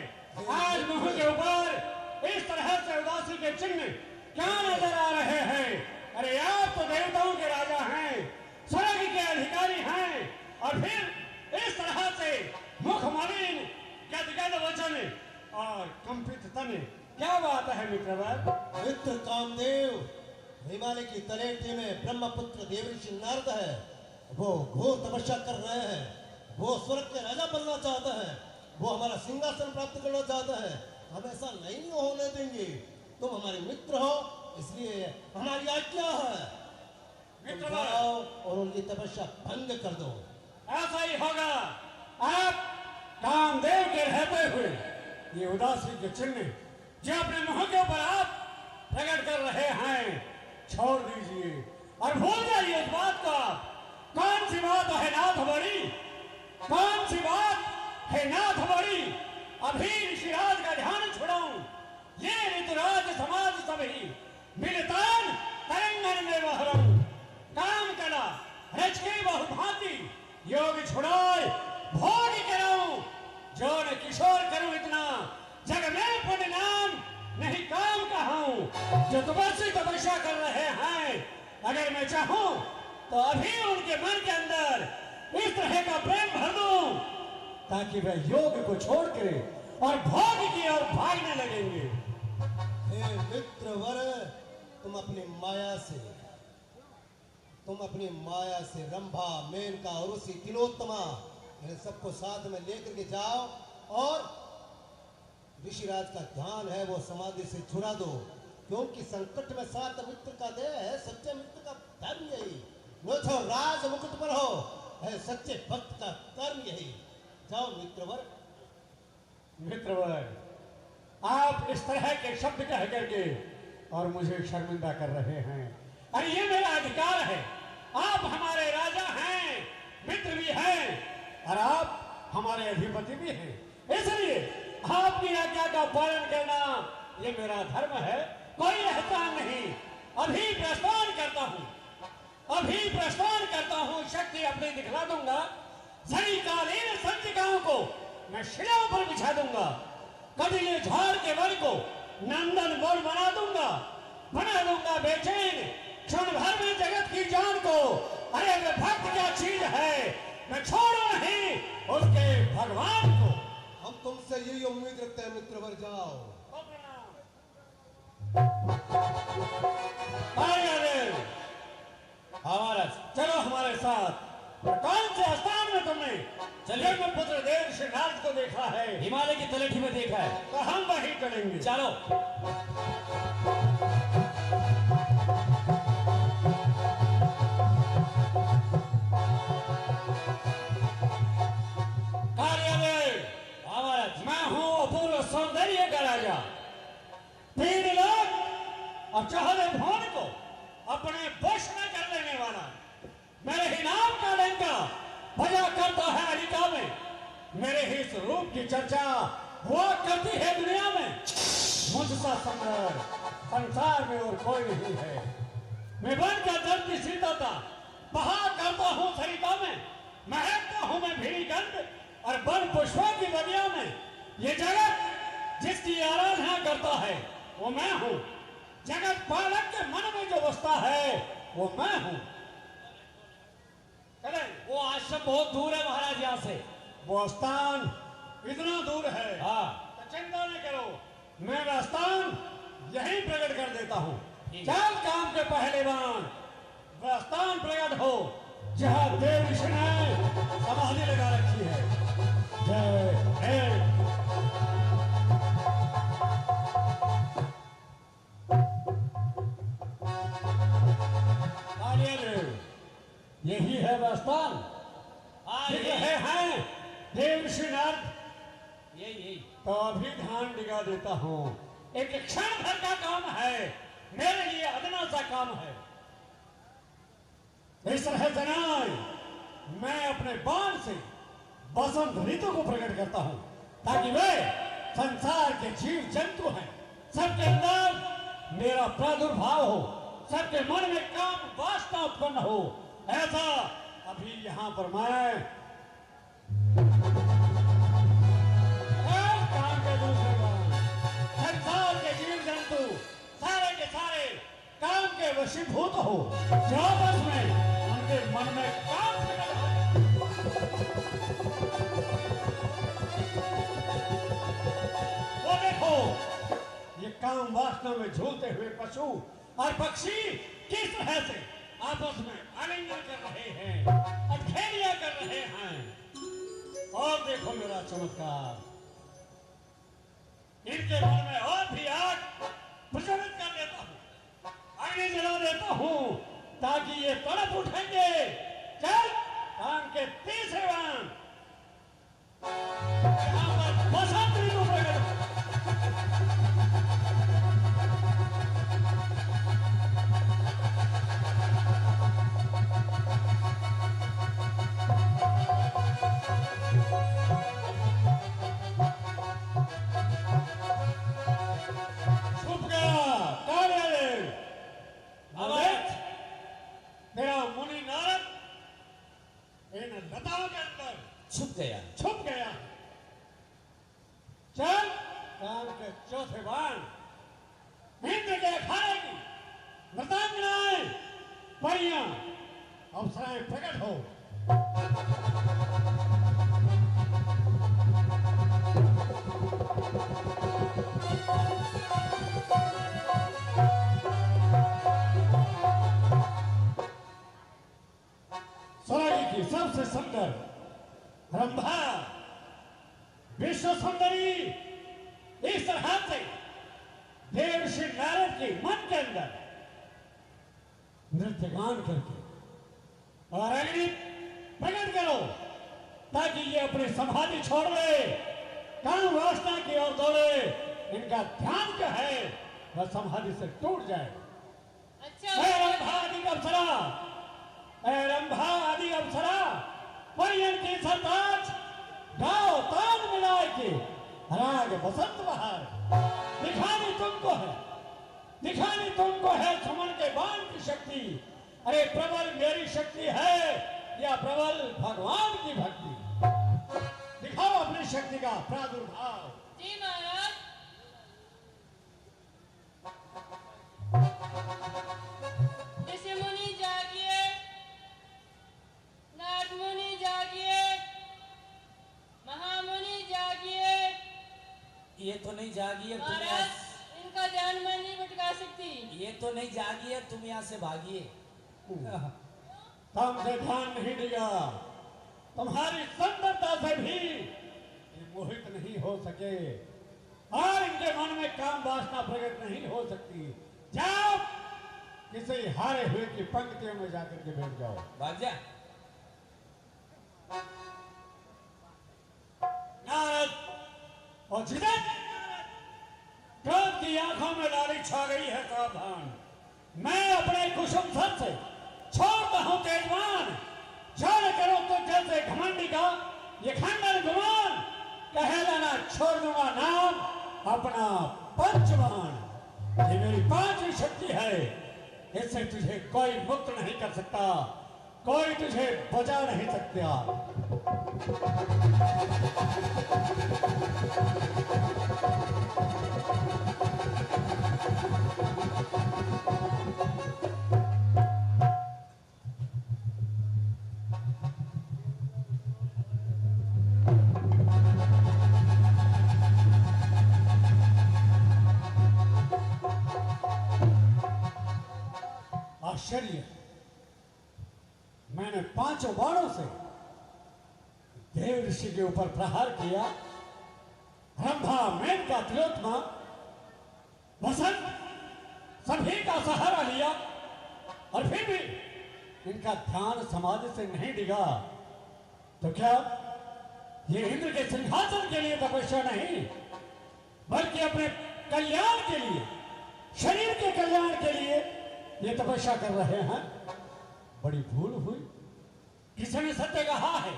आज मुंह के ऊपर इस तरह से उदासी के चिन्ह क्या नजर आ रहे हैं? अरे आप तो देवताओं के राजा हैं, स्वर्ग के अधिकारी हैं, और फिर इस तरह से मुख मलिन, गदगद वचन और कंपित तन, क्या बात है मित्रवर? मित्र कामदेव हिमालय की तलेटी में ब्रह्मपुत्र देवर्षि नारद है, वो घोर तपस्या कर रहे हैं, वो स्वर्ग के राजा बनना चाहता है, वो हमारा सिंहासन प्राप्त करना चाहता है। हम ऐसा नहीं होने देंगे। तुम हमारे मित्र हो, इसलिए हमारी आज्ञा है, तुम जाओ और उनकी तपस्या भंग कर दो। ऐसा ही होगा। आप कामदेव के रहते हुए ये उदासी के चिन्ह जो अपने मुंह के ऊपर आप प्रकट कर रहे हैं, छोड़ दीजिए और भूल जाइए इस बात को। कौन सी बात है नाथ बड़ी, कौन सी बात है नाथ बड़ी? अभी ऋषिराज का ध्यान छुड़ाऊं, ये ऋतुराज समाज सभी मिलतान तरंगन में बहरऊं। काम कला रच के बहुभांति, योग छुड़ाए भोग कराऊं। जो न किशोर करूं इतना, जग में पुण्य नाम नहीं काम कहाऊं। जो तपस्या तपस्या कर रहे हैं, अगर मैं चाहूं तो अभी उनके मन के अंदर इस तरह का प्रेम भर दूं, ताकि वह योग को छोड़ के और भोग की ओर भागने लगेंगे। हे मित्र वर, तुम अपनी माया से रंभा, मेनका और उसी तिलोत्तमा, इन सबको साथ में लेकर के जाओ और ऋषिराज का ध्यान है वो समाधि से छुड़ा दो, क्योंकि संकट में साथ मित्र का देह है। सच्चे मित्र का धर्म यही, न तो राज मुकुट पर हो, है सच्चे भक्त का कर्म यही। जाओ मित्रवर। मित्रवर, आप इस तरह के शब्द कह करके और मुझे शर्मिंदा कर रहे हैं। अरे ये मेरा अधिकार है, आप हमारे राजा हैं, मित्र भी हैं, और आप हमारे अधिपति भी हैं। इसलिए आपकी आज्ञा का पालन करना ये मेरा धर्म है, कोई एहसान नहीं। अभी प्रस्थान करता हूँ, शक्ति अपनी दिखला दूंगा। सही कालीन संचिकाओं को मैं शिलाओं पर बिछा दूंगा, कटिले झाड़ के वन को नंदन वन बना दूंगा बेचैन क्षण भर में जगत की जान को। अरे वे भक्त क्या चीज है, मैं छोड़ू नहीं उसके भगवान को। हम तुमसे यही उम्मीद रखते हैं मित्रवर, जाओ। हमारा चलो हमारे साथ। कौन से स्थान में तुमने चलिए में पुत्र देव श्री नारद को देखा है? हिमालय की तलेठी में देखा है। तो हम वही चलेंगे। चलो। मैं हूँ अपूर्व सौंदर्य का राजा, 3 लाख और चौहरे भवन को अपने वश में कर लेने वाला। मेरे ही नाम का डंका बजा करता है अलिका में, मेरे ही इस रूप की चर्चा हुआ करती है दुनिया में। मुझसा सम्राट संसार में और कोई नहीं है। मैं वन का जल की शीतलता बहा करता हूँ सरिता में, महकता हूँ मैं भीड़ी गंध और वन पुष्पों की बगिया में। ये जगत जिसकी आराधना करता है वो मैं हूँ, जगत पालक के मन में जो बसता है वो मैं हूँ। चले। वो आश्रम बहुत दूर है महाराज यहाँ से। वो स्थान इतना दूर है, हाँ, तो चिंता न करो, मैं वह स्थान यहीं प्रकट कर देता हूँ। चल काम के पहलवान, वह स्थान प्रकट हो जहाँ देव ऋषि ने समाधि लगा रखी है। जय यही है वह स्थान। दिख रहे हैं देव ऋषि नारद, यही तो अभी ध्यान डिगा देता हूँ। एक क्षण भर का काम है, मेरे लिए अदना सा काम है। इस तरह जनाए मैं अपने बाण से बसंत ऋतु को प्रकट करता हूँ, ताकि वे संसार के जीव जंतु हैं, सबके अंदर मेरा प्रादुर्भाव हो, सबके मन में काम वासना उत्पन्न हो। ऐसा अभी यहाँ पर मैं काम के दूसरे बाण, संसार के जीव जंतु सारे के सारे काम के वशीभूत हो, जो आपस में उनके मन में काम प्रकट हो। वो देखो, ये काम वासना में झूलते हुए पशु और पक्षी किस तरह से आपस में आलिंगन कर रहे हैं, अठखेलियां कर रहे हैं। और देखो मेरा चमत्कार, इनके मन में और भी आग प्रज्वलित कर देता हूं, अग्नि जला देता हूं, ताकि ये तड़प उठेंगे। चल काम के तीसरे बाण, यहाँ पर बसंत ऋतु प्रकट। छुप गया कार्यालय। नारद, तेरा मुनि नारद इन लताओं के अंदर छुप गया। छुप गया। चल काम के चौथे बाण, इंद्र के अखाड़े की मृतांगनाएं, परियां, अप्सराएं प्रकट हो। स्वर्ग की सबसे सुंदर रंभा, विश्व सुंदरी, इस तरह से देव श्री नारद के मन के अंदर नृत्य गान करके और अग्नि प्रकट करो, ताकि ये अपनी समाधि छोड़ ले, काम वासना की ओर दौड़े। इनका ध्यान जो है वह समाधि से टूट जाए। रंभा आदि अप्सरा, रंभा आदि अप्सरा, परियन की सरताज, गाओ ताल मिलाए के राग बसंत बहार। दिखानी तुमको है, दिखानी तुमको है सुमन के बाण की शक्ति। अरे प्रबल मेरी शक्ति है या प्रबल भगवान की भक्ति? दिखाओ अपनी शक्ति का प्रादुर्भाव। जी महाराज। ऋषि मुनि जागिए, नाथ मुनि जागिए, महामुनि जागिए। ये तो नहीं जागी है, तुम महाराज, यहाँ इनका ध्यान मैं नहीं भटका सकती। ये तो नहीं जागी है, तुम यहाँ से भागिए। तुमसे ध्यान नहीं दिया, तुम्हारी सुंदरता से भी ये मोहित नहीं हो सके और इनके मन में काम वासना प्रकट नहीं हो सकती। जाओ किसी हारे हुए की पंक्तियों में जाकर के बैठ जाओ। भाग जा। नारद और जिदन, क्रोध की आंखों में लाली छा गई है, सावधान। मैं अपने कुसुम सर से छोड़ता हूं तेजवान, छोड़ करो तो जैसे घमंडी का ये खंडन गुमान, कहे लेना छोड़ दूंगा नाम अपना पंचवान। ये मेरी पांचवी शक्ति है, इससे तुझे कोई मुक्त नहीं कर सकता, कोई तुझे बचा नहीं सकता। आश्चर्य, मैंने पांचों बाणों से देव ऋषि के ऊपर प्रहार किया। रंभा, मेनका, तिलोत्तमा, बसंत सभी का सहारा लिया और फिर भी इनका ध्यान समाधि से नहीं डिगा। तो क्या ये इंद्र के सिंहासन के लिए तपस्या नहीं, बल्कि अपने कल्याण के लिए, शरीर के कल्याण के लिए ये तपस्या कर रहे हैं। बड़ी भूल हुई। किसी ने सत्य कहा है,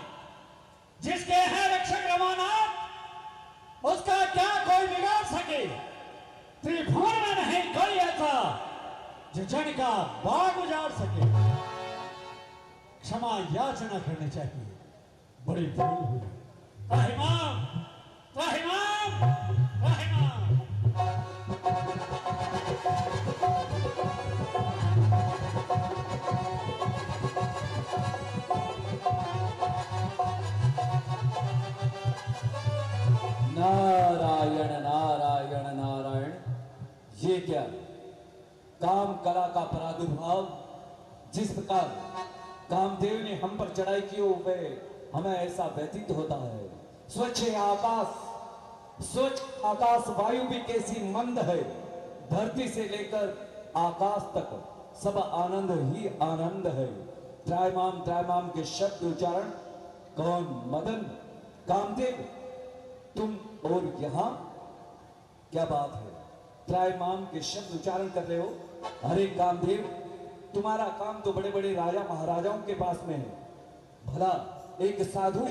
जिसके हैं रक्षक रमानाथ, उसका क्या कोई बिगाड़ सके। त्रिभुवन में नहीं कोई ऐसा जो जन का बाग उजाड़ सके। क्षमा याचना करनी चाहिए। बड़ी भूल हुई। त्राहिमाम, त्राहिमाम, त्राहिमाम। नारायण नारायण नारायण। ये क्या काम कला का प्रादुर्भाव, जिस प्रकार कामदेव ने हम पर चढ़ाई की हो वे हमें ऐसा व्यतीत होता है। स्वच्छ आकाश वायु भी कैसी मंद है। धरती से लेकर आकाश तक सब आनंद ही आनंद है। त्रायमाम के शब्द उच्चारण कौन? मदन, कामदेव, तुम और यहां क्या बात है? त्रायमाम के शब्द उच्चारण कर रहे हो। अरे कामदेव, तुम्हारा काम तो बड़े बड़े राजा महाराजाओं के पास में है। भला एक साधु,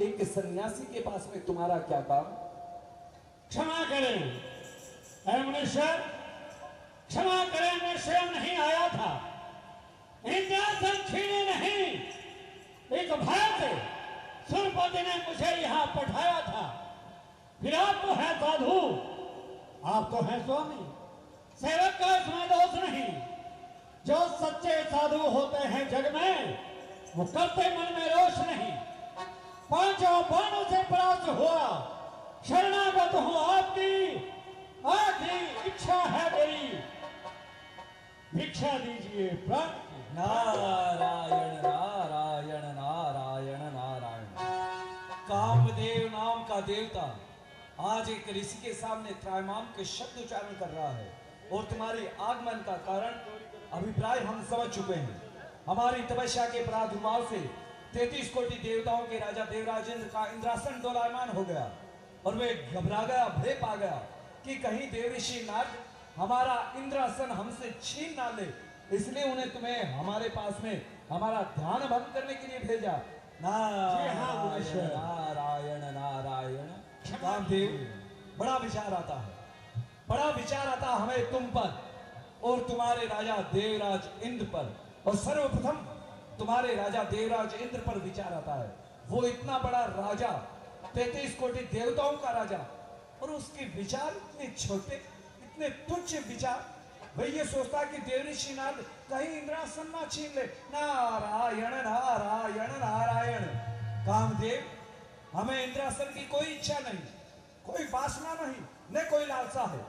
एक सन्यासी के पास में तुम्हारा क्या काम? क्षमा करें ऐ मनुष्य, क्षमा करें, मैं स्वयं नहीं आया था। इंद्रासन छीने नहीं, एक भय से सुरपति ने मुझे यहाँ पठाया था। फिर आप तो है साधु, आप तो है स्वामी, सेवक का इसमें दोष नहीं। जो सच्चे साधु होते हैं जग में, वो करते मन में रोष नहीं। पांचों बाणों से परास्त हुआ, शरणागत हूं आपकी, आखिरी इच्छा है मेरी, भिक्षा दीजिए प्राण की। नारायण नारायण नारायण नारायण। कामदेव नाम का देवता आज एक ऋषि के सामने त्रायमाम के शब्द उच्चारण कर रहा है। और तुम्हारे आगमन का कारण अभिप्राय हम समझ चुके हैं। हमारी तपस्या के प्रादुर्भाव से 33 कोटि देवताओं के राजा देवराज इंद्र का इंद्रासन डोलायमान हो गया और वे घबरा गया, भय पा गया कि कहीं देवऋषि नाग हमारा इंद्रासन हमसे छीन ना ले। इसलिए उन्हें तुम्हें हमारे पास में हमारा ध्यान भंग करने के लिए भेजा। नारायण नारायण नारायण। कामदेव, बड़ा विचार आता है, बड़ा विचार आता हमें तुम पर और तुम्हारे राजा देवराज इंद्र पर। और सर्वप्रथम तुम्हारे राजा देवराज इंद्र पर विचार आता है। वो इतना बड़ा राजा, 33 कोटि देवताओं का राजा, और उसके विचार इतने छोटे, इतने तुच्छ विचार। वही ये सोचता कि देवऋषि नाग कहीं इंद्रासन ना छीन ले। नारायण नारायण नारायण। कामदेव, हमें इंद्रासन की कोई इच्छा नहीं, कोई वासना नहीं, न कोई लालसा है।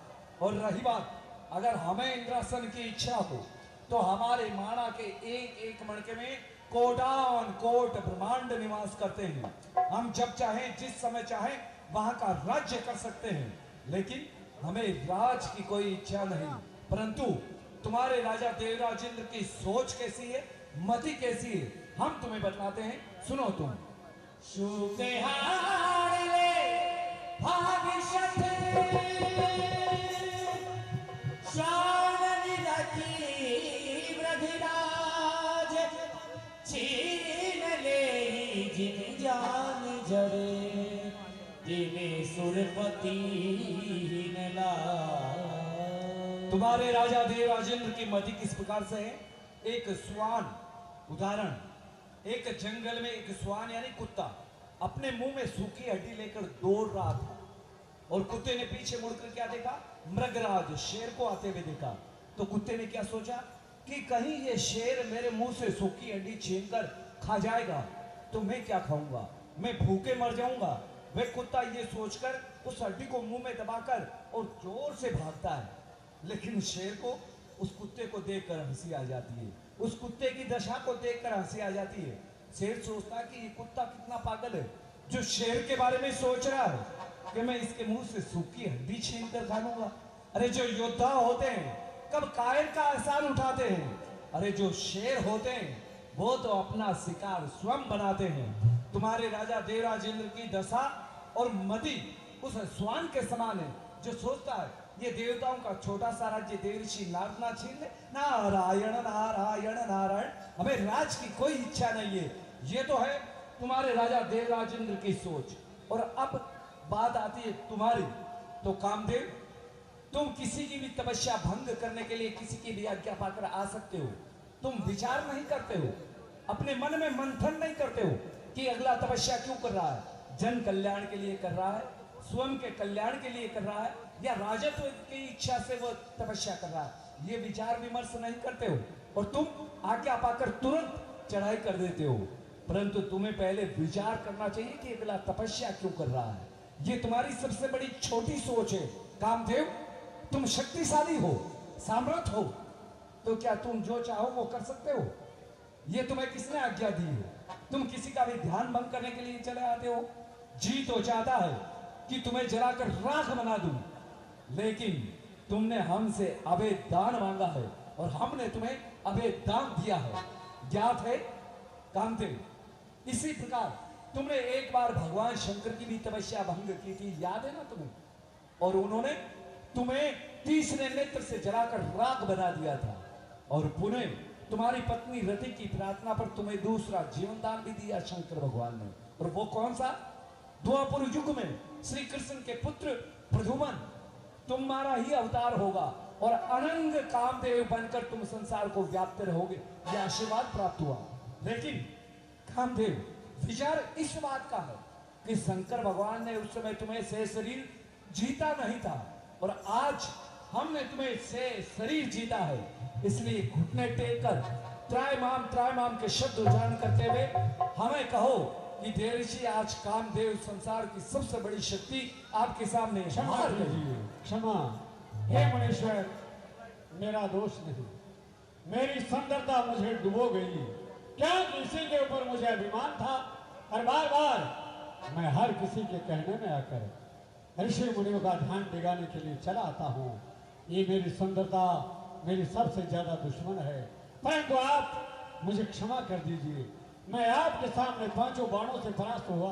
और रही बात, अगर हमें इंद्रासन की इच्छा हो तो हमारे माणा के एक एक मणके में कोटान कोट ब्रह्मांड निवास करते हैं। हम जब चाहें, जिस समय चाहें वहां का राज्य कर सकते हैं। लेकिन हमें राज की कोई इच्छा नहीं। परंतु तुम्हारे राजा देवराज इंद्र की सोच कैसी है, मति कैसी है, हम तुम्हें बतलाते हैं, सुनो तुम। छीन ले जिन जान जरे, दिने सुरपति न ला। तुम्हारे राजा देवराज इंद्र की मति किस प्रकार से है? एक स्वान, उदाहरण, एक जंगल में एक स्वान यानी कुत्ता अपने मुंह में सूखी हड्डी लेकर दौड़ रहा था और कुत्ते ने पीछे मुड़कर क्या देखा? मृगराज शेर को आते हुए देखा। तो कुत्ते ने क्या सोचा कि कहीं ये शेर मेरे मुंह से सूखी हड्डी छीनकर खा जाएगा तो मैं क्या खाऊंगा, मैं भूखे मर जाऊंगा। वह कुत्ता ये सोचकर उस हड्डी को मुंह में दबाकर और जोर से भागता है। लेकिन शेर को उस कुत्ते को देखकर हंसी आ जाती है, उस कुत्ते की दशा को देखकर हंसी आ जाती है। शेर सोचता है कि ये कुत्ता कितना पागल है जो शेर के बारे में सोच रहा है कि मैं इसके मुंह से सूखी हड्डी छीन कर खा लूंगा। अरे जो योद्धा होते हैं कब कायर का एहसान उठाते हैं, अरे जो शेर होते हैं वो तो अपना शिकार स्वयं बनाते हैं। तुम्हारे राजा देवराज इंद्र की दशा और मदी उस स्वान के समान है जो सोचता है ये देवताओं का छोटा सा राज्य देवर्षि नारद ना छीन ले। नारायण नारायण नारायण, हमें राज की कोई इच्छा नहीं है। ये तो है तुम्हारे राजा देवराजेंद्र की सोच। और अब बात आती है तुम्हारी। तो कामदेव, तुम किसी की भी तपस्या भंग करने के लिए किसी की भी आज्ञा पाकर आ सकते हो। तुम विचार नहीं करते हो, अपने मन में मंथन नहीं करते हो कि अगला तपस्या क्यों कर रहा है, जन कल्याण के लिए कर रहा है, स्वयं के कल्याण के लिए कर रहा है, या राजत्व की इच्छा से वो तपस्या कर रहा है। ये विचार विमर्श नहीं करते हो और तुम आज्ञा पाकर तुरंत चढ़ाई कर देते हो। परंतु तुम्हें पहले विचार करना चाहिए कि अगला तपस्या क्यों कर रहा है। ये तुम्हारी सबसे बड़ी छोटी सोच है। कामदेव, तुम शक्तिशाली हो, सामर्थ हो, तो क्या तुम जो चाहो वो कर सकते हो? ये तुम्हें किसने आज्ञा दी है? तुम किसी का भी ध्यान भंग करने के लिए चले आते हो। जी तो चाहता है कि तुम्हें जलाकर राख बना दूं, लेकिन तुमने हमसे अवैध दान मांगा है और हमने तुम्हें अवैध दान दिया है। ज्ञात है कामदेव? इसी प्रकार तुमने एक बार भगवान शंकर की भी तपस्या भंग की थी, याद है ना तुम्हें? और उन्होंने तुम्हें तीसरे नेत्र से जलाकर राख बना दिया था। और पुनः तुम्हारी पत्नी रति की प्रार्थना पर तुम्हें दूसरा जीवन दान भी दिया शंकर भगवान ने। और वो कौन सा? द्वापर युग में श्री कृष्ण के पुत्र प्रद्युम्न, तुम्हारा ही अवतार होगा और अनंग कामदेव बनकर तुम संसार को व्याप्त रहोगे। यह आशीर्वाद प्राप्त हुआ। लेकिन कामदेव, विचार इस बात का है कि शंकर भगवान ने उस समय तुम्हें से शरीर जीता नहीं था और आज हमने तुम्हें से शरीर जीता है। इसलिए घुटने टेक कर त्रायमाम के शब्द उच्चारण करते हुए हमें कहो कि देवर्षि, आज कामदेव संसार की सबसे बड़ी शक्ति आपके सामने क्षमा हार गई। कीजिए, क्षमा। हे मुनीश्वर, मेरा दोष नहीं, मेरी सुंदरता मुझे डुबो गई। क्या किसी के ऊपर मुझे अभिमान था और बार बार मैं हर किसी के कहने में आकर ऋषि मुनियों का ध्यान दिलाने के लिए चला आता हूँ। ये मेरी सुंदरता मेरी सबसे ज्यादा दुश्मन है, परंतु आप मुझे क्षमा कर दीजिए। मैं आपके सामने 5 बाणों से परास्त हुआ,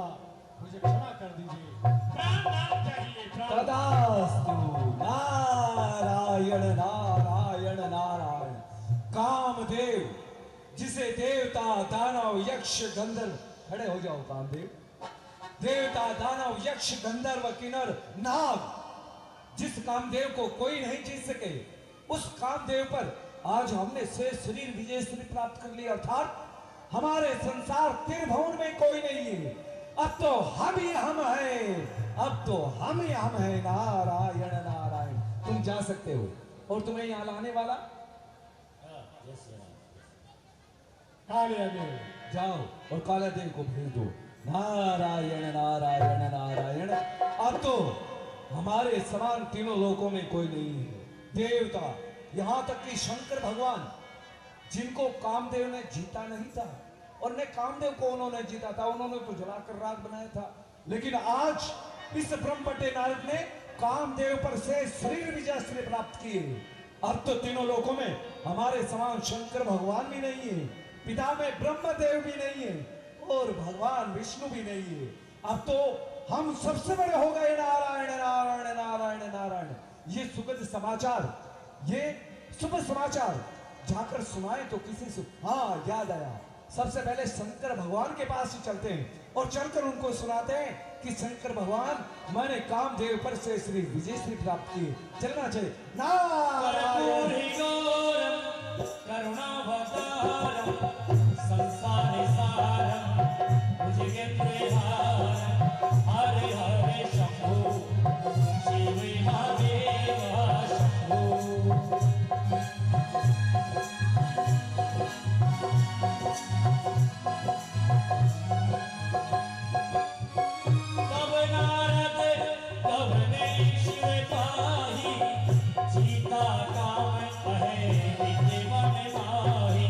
मुझे क्षमा कर दीजिए। प्राण नाम चाहिए, प्राण। तदास्तु। नारायण नारायण नारायण। कामदेव, जिसे देवता दानव यक्ष गंधर्व, खड़े हो जाओ कामदेव, देवता दानव यक्ष गंधर्व किन्नर नाग, जिस कामदेव को कोई नहीं जीत सके, उस कामदेव पर आज हमने से शरीर विजय श्री प्राप्त कर लिया। अर्थात हमारे संसार त्रिभुवन में कोई नहीं है। अब तो हम ही हम हैं, अब तो हम ही हम हैं। नारायण नारायण। तुम जा सकते हो। और तुम्हें यहाँ लाने वाला कालिया देव, जाओ और काला देव को भेज दो। नारायण नारायण नारायण। अब तो हमारे समान तीनों लोकों में कोई नहीं है। देवता, यहाँ तक कि शंकर भगवान, जिनको कामदेव ने जीता नहीं था और ने कामदेव को उन्होंने जीता था, उन्होंने तो जलाकर राख बनाया था। लेकिन आज इस ब्रह्मपटे नारद ने कामदेव पर से शरीर विजय श्री प्राप्त किए। अब तो तीनों लोकों में हमारे समान शंकर भगवान भी नहीं है, पिता में ब्रह्मदेव भी नहीं है और भगवान विष्णु भी नहीं है। अब तो हम सबसे बड़े हो गए। नारायण नारायण नारायण नारायण। ये सुखद समाचार, ये शुभ समाचार जाकर सुनाए तो किसी से। हाँ, याद आया, सबसे पहले शंकर भगवान के पास ही चलते हैं और चलकर उनको सुनाते हैं कि शंकर भगवान, मैंने कामदेव पर से श्री विजय श्री प्राप्त किए। चलना चाहिए। नारायण करुणावतारम संसार सारम भुजगेन्द्रहारम हरे हरे शंभो शिव महादेव शंभो। तब नारद तब ने शिव पाही, सीता काम कहे नित्य मन माही।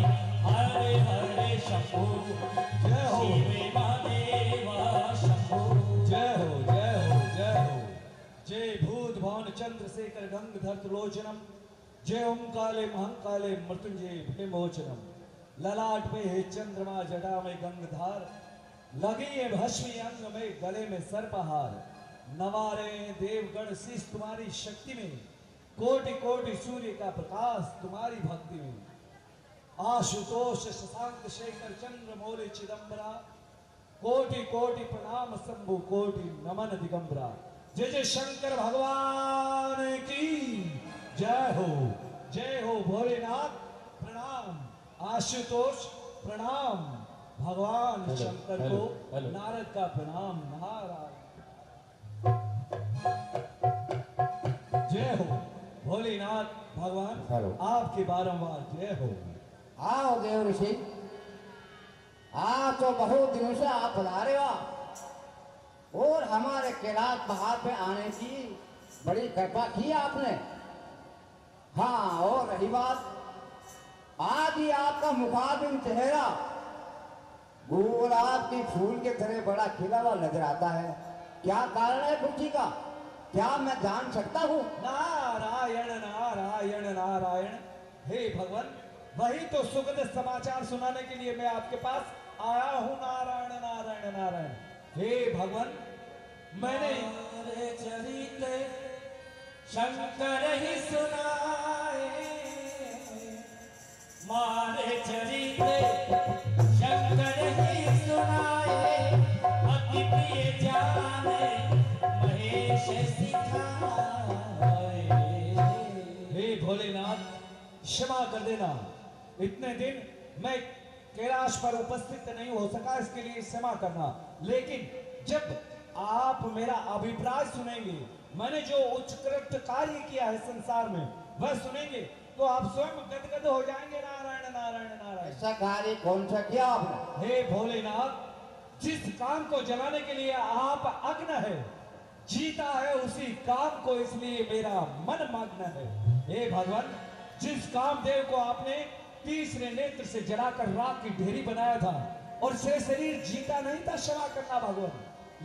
हरे हरे शंभो जय हो, शिव महादेव शंभो। जय हो, जय हो, जय हो। जय भूत भवन चंद्रशेखर गंगधर त्रिलोचनम, जय ओम काले महंकाले मृत्युंजय भयमोचनम। ललाट पे है चंद्रमा, जटा में गंगधार, लगी है भस्मी अंग में गले में सर्पहार, नवारे देवगण शीश तुम्हारी शक्ति में, कोटि कोटि सूर्य का प्रकाश तुम्हारी भक्ति में। आशुतोष शशांक शेखर चंद्र मौलि चिदंबरा, कोटि कोटि प्रणाम शंभु कोटि नमन दिगंबरा। जय जय शंकर भगवान की जय हो भोलेनाथ प्रणाम, आशुतोष प्रणाम, भगवान शंकर को नारद का प्रणाम, नारायण जय हो भोलेनाथ भगवान, आपके बारंबार जय हो। आओ देव ऋषि, आज तो बहुत दिनों से आप पधारे हो और हमारे कैलाश पहाड़ पे आने की बड़ी कृपा की आपने। हाँ, और रही बात, आज ही आपका मुखाबिन चेहरा गुलाब की फूल के तरह बड़ा खिला हुआ नजर आता है। क्या कारण है खुशी का, क्या मैं जान सकता हूँ? नारायण नारायण नारायण, हे भगवान, वही तो सुखद समाचार सुनाने के लिए मैं आपके पास आया हूँ। नारायण नारायण नारायण, हे भगवान, मैंने चरित शंकर ही सुनाए, मारे चरित शंकर ही सुनाए, अति प्रिय जाने महेश सिखाए। हे भोलेनाथ, क्षमा कर देना, इतने दिन मैं कैलाश पर उपस्थित नहीं हो सका, इसके लिए क्षमा करना। लेकिन जब आप मेरा अभिप्राय सुनेंगे, मैंने जो उत्कृष्ट कार्य किया है संसार में वह सुनेंगे, तो आप स्वयं गदगद हो जाएंगे। नारायण नारायण नारायण। ऐसा कार्य कौन सा किया आपने? हे भोलेनाथ, जिस काम को जलाने के लिए आप अग्न है, जीता है उसी काम को, इसलिए मेरा मन मग्न है। हे भगवान, जिस कामदेव को आपने तीसरे नेत्र से जलाकर राख की ढेरी बनाया था और से शरीर जीता नहीं था, क्षमा करना भगवान,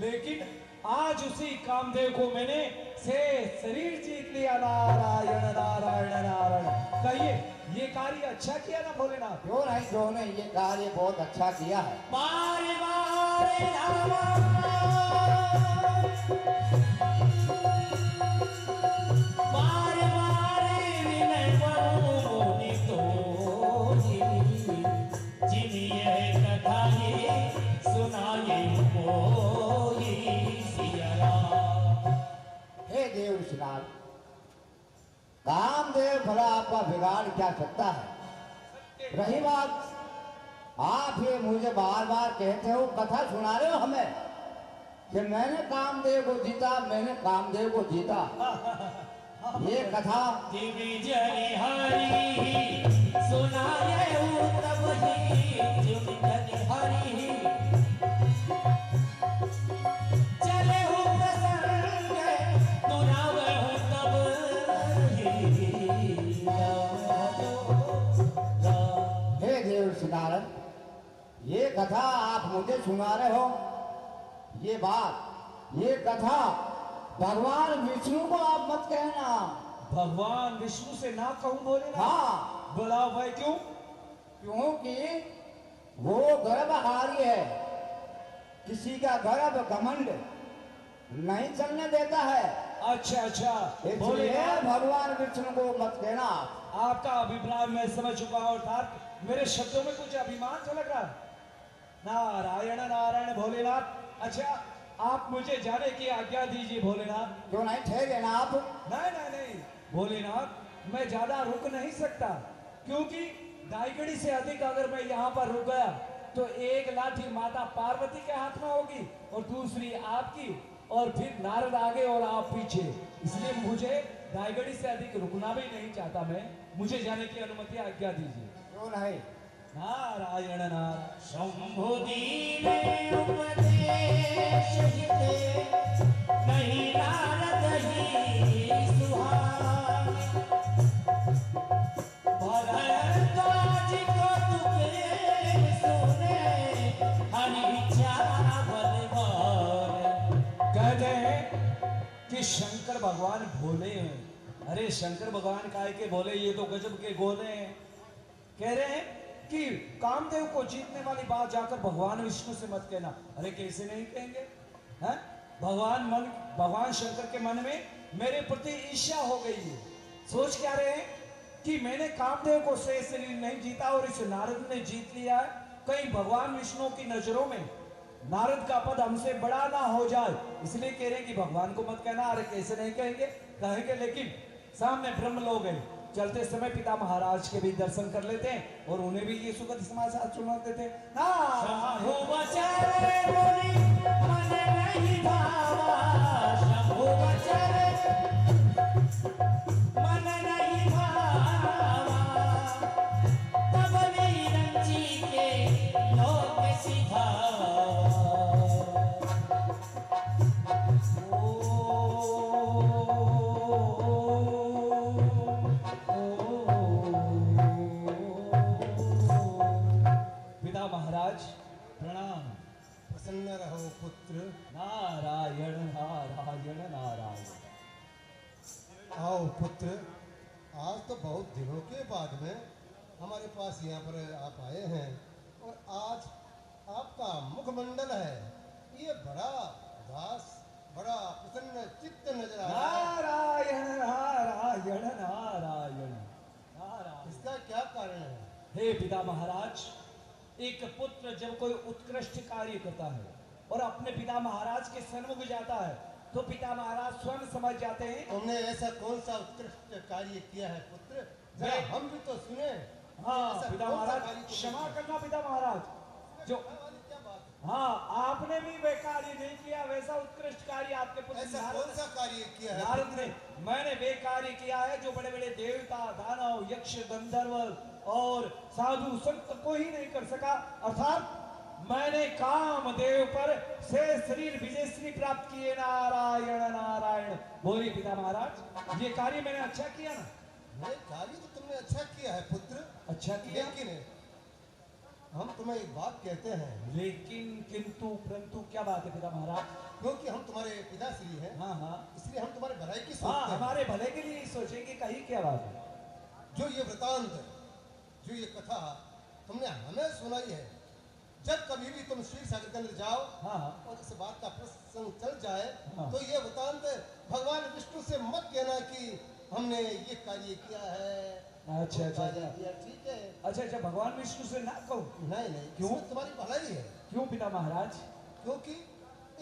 लेकिन आज उसी कामदेव को मैंने से शरीर जीत लिया। नारायण नारायण नारायण। कहिए, ये कार्य अच्छा किया ना भोलेनाथ? क्यों नहीं, क्यों नहीं, ये कार्य बहुत अच्छा किया है। बारे बारे रामा, बारे बारे विनय बरमुनि तोहि, जिनि यह कथा ये सुनाए कोई सिया राम। हे देव ऋषिनाथ, कामदेव भला आपका बिगाड़ क्या सकता है? रही बात, आप ये मुझे बार बार कहते हो, कथा सुना रहे हो हमें कि मैंने कामदेव को जीता, मैंने कामदेव को जीता। ये कथा दिविजय हरि सुनाए तब ही, दिविजय हरि चले हो प्रसंग, सुनावे तब ही। हे देव ऋषिनारायण, ये कथा आप मुझे सुना रहे हो, ये बात, ये कथा भगवान विष्णु को आप मत कहना। भगवान विष्णु से ना कहूं भोलेनाथ? हाँ, बोला भाई क्यों? क्योंकि वो गर्भहारी है, किसी का गर्भ घमंड नहीं चलने देता है। अच्छा अच्छा, इसलिए भोलेनाथ, भगवान विष्णु को मत कहना। आपका अभिप्राय मैं समझ चुका हूं, अर्थात मेरे शब्दों में कुछ अभिमान झलक रहा है। नारायण नारायण भोलेनाथ। अच्छा, आप मुझे जाने की आज्ञा दीजिए भोलेनाथ। क्यों नहीं, ठहरे ना आप। नहीं नहीं नहीं भोलेनाथ, मैं ज्यादा रुक नहीं सकता, क्योंकि दाईगढ़ी से अधिक अगर मैं यहाँ पर रुक गया तो एक लाठी माता पार्वती के हाथ में होगी और दूसरी आपकी, और फिर नारद आगे और आप पीछे। इसलिए मुझे दाईगढ़ी से अधिक रुकना भी नहीं चाहता मैं, मुझे जाने की अनुमति आज्ञा दीजिए। क्यों नहीं? नारायण नारायण। शंभु दीन उपदेश हिते, नहीं नारद ही सुहाए, भरद्वाज को तुके सुने, हरि चावल भरे। कहते हैं कि शंकर भगवान भोले हैं। अरे शंकर भगवान काहे के भोले, ये तो गजब के गोले हैं। कह रहे हैं कि कामदेव को जीतने वाली बात जाकर भगवान विष्णु से मत कहना। अरे कैसे नहीं कहेंगे, हैं? भगवान शंकर के मन में मेरे प्रति ईर्ष्या हो गई है। सोच क्या रहे हैं कि मैंने कामदेव को शेष शरीर नहीं जीता और इस नारद ने जीत लिया है। कहीं भगवान विष्णु की नजरों में नारद का पद हमसे बड़ा ना हो जाए, इसलिए कह रहे हैं कि भगवान को मत कहना। अरे कैसे नहीं कहेंगे, कहेंगे, लेकिन सामने ब्रह्म लोग हैं। चलते समय पिता महाराज के भी दर्शन कर लेते हैं और उन्हें भी ये सुखद समाचार सुना देते हैं। शंभु बचारे मुनि मन नहीं भावा, शंभु बचारे मन नहीं भावा, तब नीरंजी के लोक सिधावा। पिता महाराज प्रणाम। प्रसन्न रहो पुत्र। नारायण नारायण नारायण। आओ पुत्र, आज तो बहुत दिनों के बाद में हमारे पास यहाँ पर आप आए हैं और आज आपका मुखमंडल है ये बड़ा उदास, बड़ा प्रसन्न चित्त नजर आ रहा है। नारायण नारायण नारायण नारायण। इसका क्या कारण है? हे पिता महाराज, एक पुत्र जब कोई उत्कृष्ट कार्य करता है और अपने पिता महाराज के सन्मुख जाता है तो पिता महाराज स्वयं समझ जाते हैं। तुमने ऐसा कौन सा उत्कृष्ट कार्य किया है पुत्र? जरा हम भी तो सुने। हाँ ऐसा पिता कौन सा महाराज, कार्य तुमने क्षमा किया? करना पिता महाराज। जो क्या बात है? हाँ, आपने भी वे कार्य नहीं किया, वैसा उत्कृष्ट कार्य आपके पुत्र ऐसा नारद कौन सा कार्य किया है? नारद ने। मैंने वे कार्य किया है जो बड़े बड़े देवता, दानव, यक्ष, गंधर्व और साधु संत को ही नहीं कर सका। अर्थात मैंने कामदेव पर से शरीर विजयश्री प्राप्त किए। नारायण नारायण। बोलिए पिता महाराज, ये कार्य मैंने अच्छा किया ना? नहीं, कार्य तो तुमने अच्छा किया है पुत्र। अच्छा किया, लेकिन हम तुम्हें एक बात कहते हैं। लेकिन किंतु परंतु क्या बात है पिता महाराज? क्योंकि हम तुम्हारे पिताश्री हैं, हाँ हाँ इसलिए हम तुम्हारे भलाई की हाँ, सोचते हैं। हमारे भले के लिए सोचेंगे। कहीं क्या बात है? जो ये वृतांत, जो ये कथा तुमने हमें सुनाई है, जब कभी भी तुम क्षीर सागर के अंदर जाओ हाँ हाँ और इस बात का प्रसंग चल जाए हाँ। तो ये वृतांत भगवान विष्णु से मत कहना कि हमने ये कार्य किया है। अच्छा अच्छा कार्य अच्छा किया, ठीक है? अच्छा अच्छा, भगवान विष्णु से ना कहो। नहीं नहीं, क्यों? इसमें तुम्हारी भलाई है। क्यों पिता महाराज? क्योंकि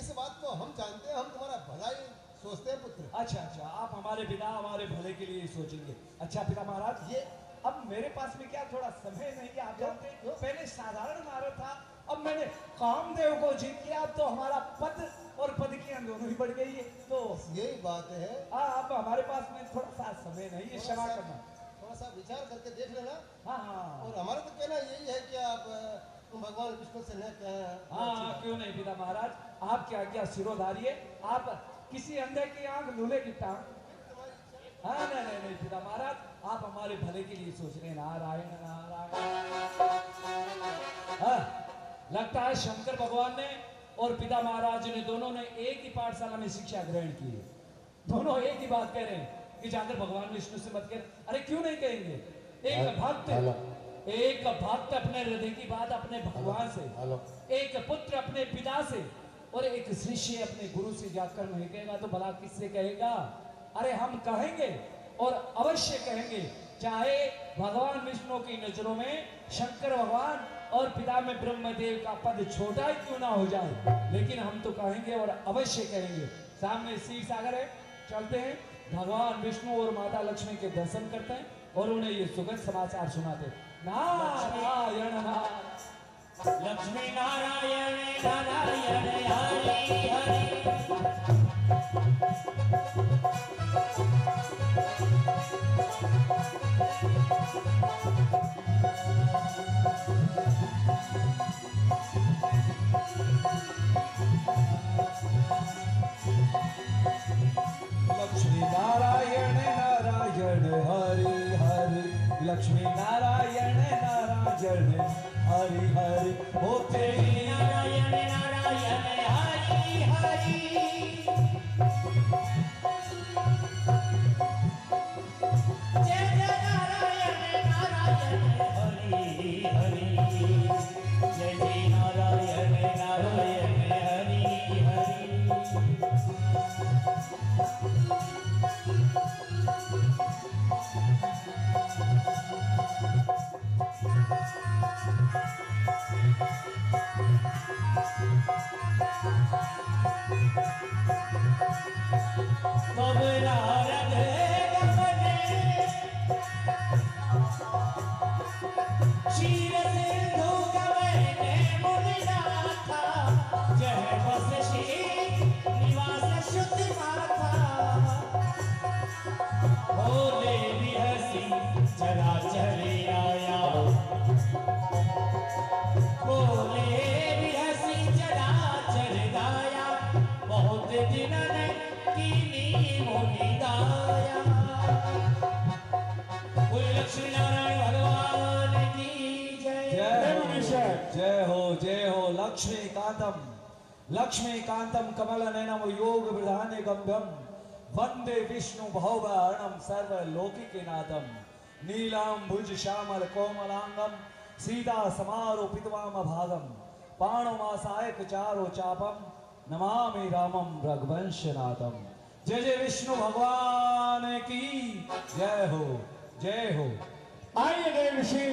इस बात को हम जानते हैं, हम तुम्हारा भलाई सोचते हैं पुत्र। अच्छा अच्छा, आप हमारे पिता हमारे भले के लिए सोचेंगे। अच्छा पिता महाराज, ये अब मेरे पास में क्या थोड़ा समय नहीं है? आप जानते हैं क्यों? पहले साधारण नारद था, अब मैंने कामदेव को जीत लिया। अब तो हमारा पद और पद की दोनों ही बढ़ गई है। तो यही बात है। अब हमारे पास में थोड़ा सा समय नहीं है, क्षमा करना। थोड़ा सा विचार करके देख लेना। हाँ हाँ और हमारा तो कहना यही है कि आप तुम भगवान विष्णु से न कहें। हाँ, क्यों नहीं पिता महाराज, आप क्या क्या सिरोधारिये। आप किसी अंधे की आंख लूले की टांग। हाँ नहीं नहीं नहीं पिता महाराज, आप हमारे भले के लिए सोच रहे हैं। नारायण नारायण। हाँ, लगता है शंकर भगवान ने और पिता महाराज ने दोनों ने एक ही पाठशाला में शिक्षा ग्रहण की है। दोनों एक ही बात कह रहे हैं कि जाकर भगवान विष्णु से मत कह। अरे क्यों नहीं कहेंगे? एक भक्त अपने हृदय की बात अपने भगवान से, एक पुत्र अपने पिता से और एक शिष्य अपने गुरु से जाकर नहीं कहेगा तो भला किससे कहेगा? अरे हम कहेंगे और अवश्य कहेंगे, चाहे भगवान विष्णु की नजरों में शंकर भगवान और पिता में ब्रह्मदेव का पद छोटा ही क्यों ना हो जाए, लेकिन हम तो कहेंगे और अवश्य कहेंगे। सामने क्षीर सागर है, चलते हैं भगवान विष्णु और माता लक्ष्मी के दर्शन करते हैं और उन्हें ये सुखद समाचार सुनाते हैं। नारायण नारायण लक्ष्मी नारायण नारायण हरि हरि। लक्ष्मी नारायण नारायण हरि हरि। लक्ष्मी नारायण नारायण हरि हरि। ओ तेरी नारायण नारायण हरि हरि। जय जय नारायण नारायण हरि हरि। तब नारद गगने क्षीर सिंधु गवैने मुनिनाथा जय बस श्री निवास शुद्धि माथा बोले बिहसी चराचर आया बोले बिहसी चराचर दाया बहुत दिनन कीनी मुनि दाया बोले लक्ष्मी नारायण भगवान की जय हो लक्ष्मी कांतम कमल नयनम योग विधाने गंभम वंदे विष्णु भववर्णम सर्वलोकिके नादम नीलम भुज श्यामल कोमलांगम सीता समारोपित वाम भागम पाणोमासायक चारो चापम नमामि रामम रघुवंशनाथम। जय जय विष्णु भगवान की जय हो। आइए देव ऋषि,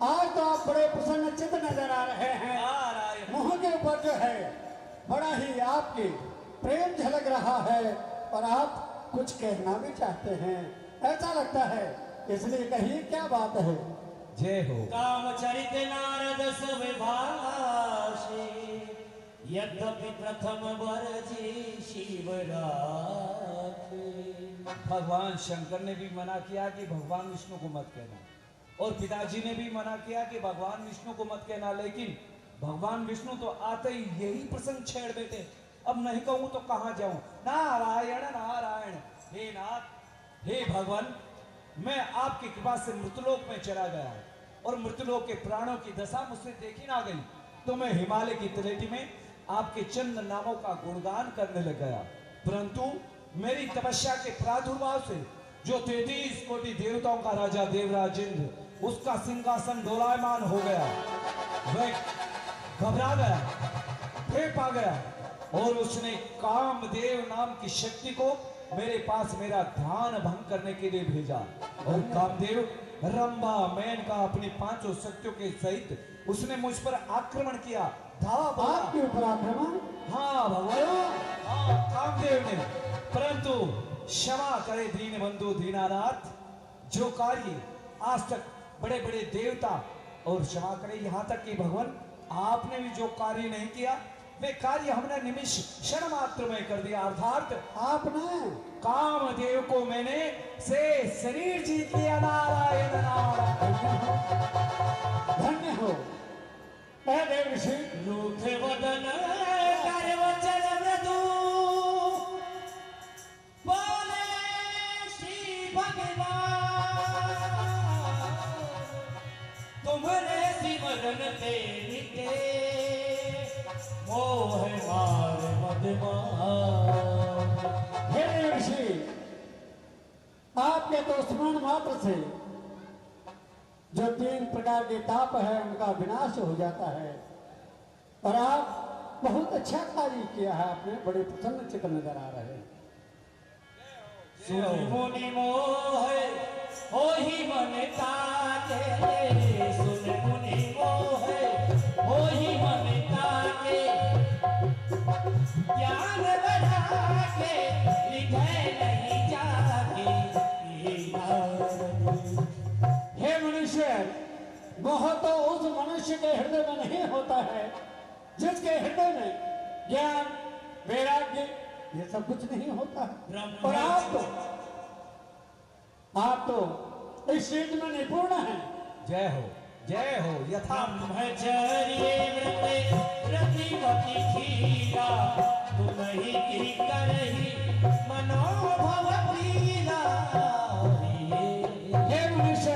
आज तो आप बड़े प्रसन्न चित्त नजर आ रहे हैं। मुंह के ऊपर जो है बड़ा ही आपकी प्रेम झलक रहा है और आप कुछ कहना भी चाहते हैं, ऐसा लगता है, इसलिए कहिए क्या बात है। जय हो। कामचरित नारद सुविभाषे यद्यपि प्रथम वर जी शिव राखे। भगवान शंकर ने भी मना किया कि भगवान विष्णु को मत कहना, और पिताजी ने भी मना किया कि भगवान विष्णु को मत कहना, लेकिन भगवान विष्णु तो आते ही यही प्रसंग छेड़ देते। अब नहीं कहूं तो कहां जाऊं। नारायण नारायण, हे नाथ हे भगवान, मैं आपकी कृपा से मृतलोक में चला गया और मृतलोक के प्राणों की दशा मुझसे देखी ना गई, तो मैं हिमालय की तलेटी में आपके चंद नामों का गुणगान करने लग गया। परंतु मेरी तपस्या के प्रादुर्भाव से जो 33 कोटि देवताओं का राजा देवराज इंद्र, उसका सिंहासन डोलायमान हो गया। वह घबरा गया, फेंक आ गया और उसने कामदेव नाम की शक्ति को मेरे पास मेरा ध्यान भंग करने के लिए भेजा। और कामदेव रंभा मेनका अपनी 5 शक्तियों के सहित उसने मुझ पर आक्रमण किया। धावा बोला। आपके ऊपर आक्रमण? हाँ भगवान, हाँ कामदेव ने। परंतु क्षमा करे दीन बंधु दीनानाथ, जो कार्य आज तक बड़े बड़े देवता, और क्षमा करे यहाँ तक कि भगवान आपने भी जो कार्य नहीं किया, वे कार्य हमने निमिष क्षण मात्र में कर दिया। अर्थात आपने कामदेव को मैंने से शरीर जीत लिया। नारायण नारायण। धन्य हो ऐ देव ऋषि। रूख वदन कर वचन मृदु बोले श्री भगवान, तुम्हारे सिमरन ते निते मोह मार मदमान। हे देव ऋषि, आपके तो स्मरण मात्र से जो 3 प्रकार के ताप है उनका विनाश हो जाता है, और आप बहुत अच्छा कार्य किया है। आपने बड़े प्रसन्न चित्त नजर आ रहे हैं। सुन मुनि मोह होहि मन ताके, सुन मुनि मोह होहि मन ताके, ज्ञान बढ़ा के लिखे नहीं जाके। हे मनुष्य, मोह तो उस मनुष्य के हृदय में नहीं होता है जिसके हृदय में ज्ञान वैराग्य ये सब कुछ नहीं होता है। और आप तो इस चीज में निपुण हैं। जय हो। यथा ब्रह्मचर्ये व्रते प्रतिपति खीरा, तुम ही की करही मनोभव पीरा। हे मनुष्य,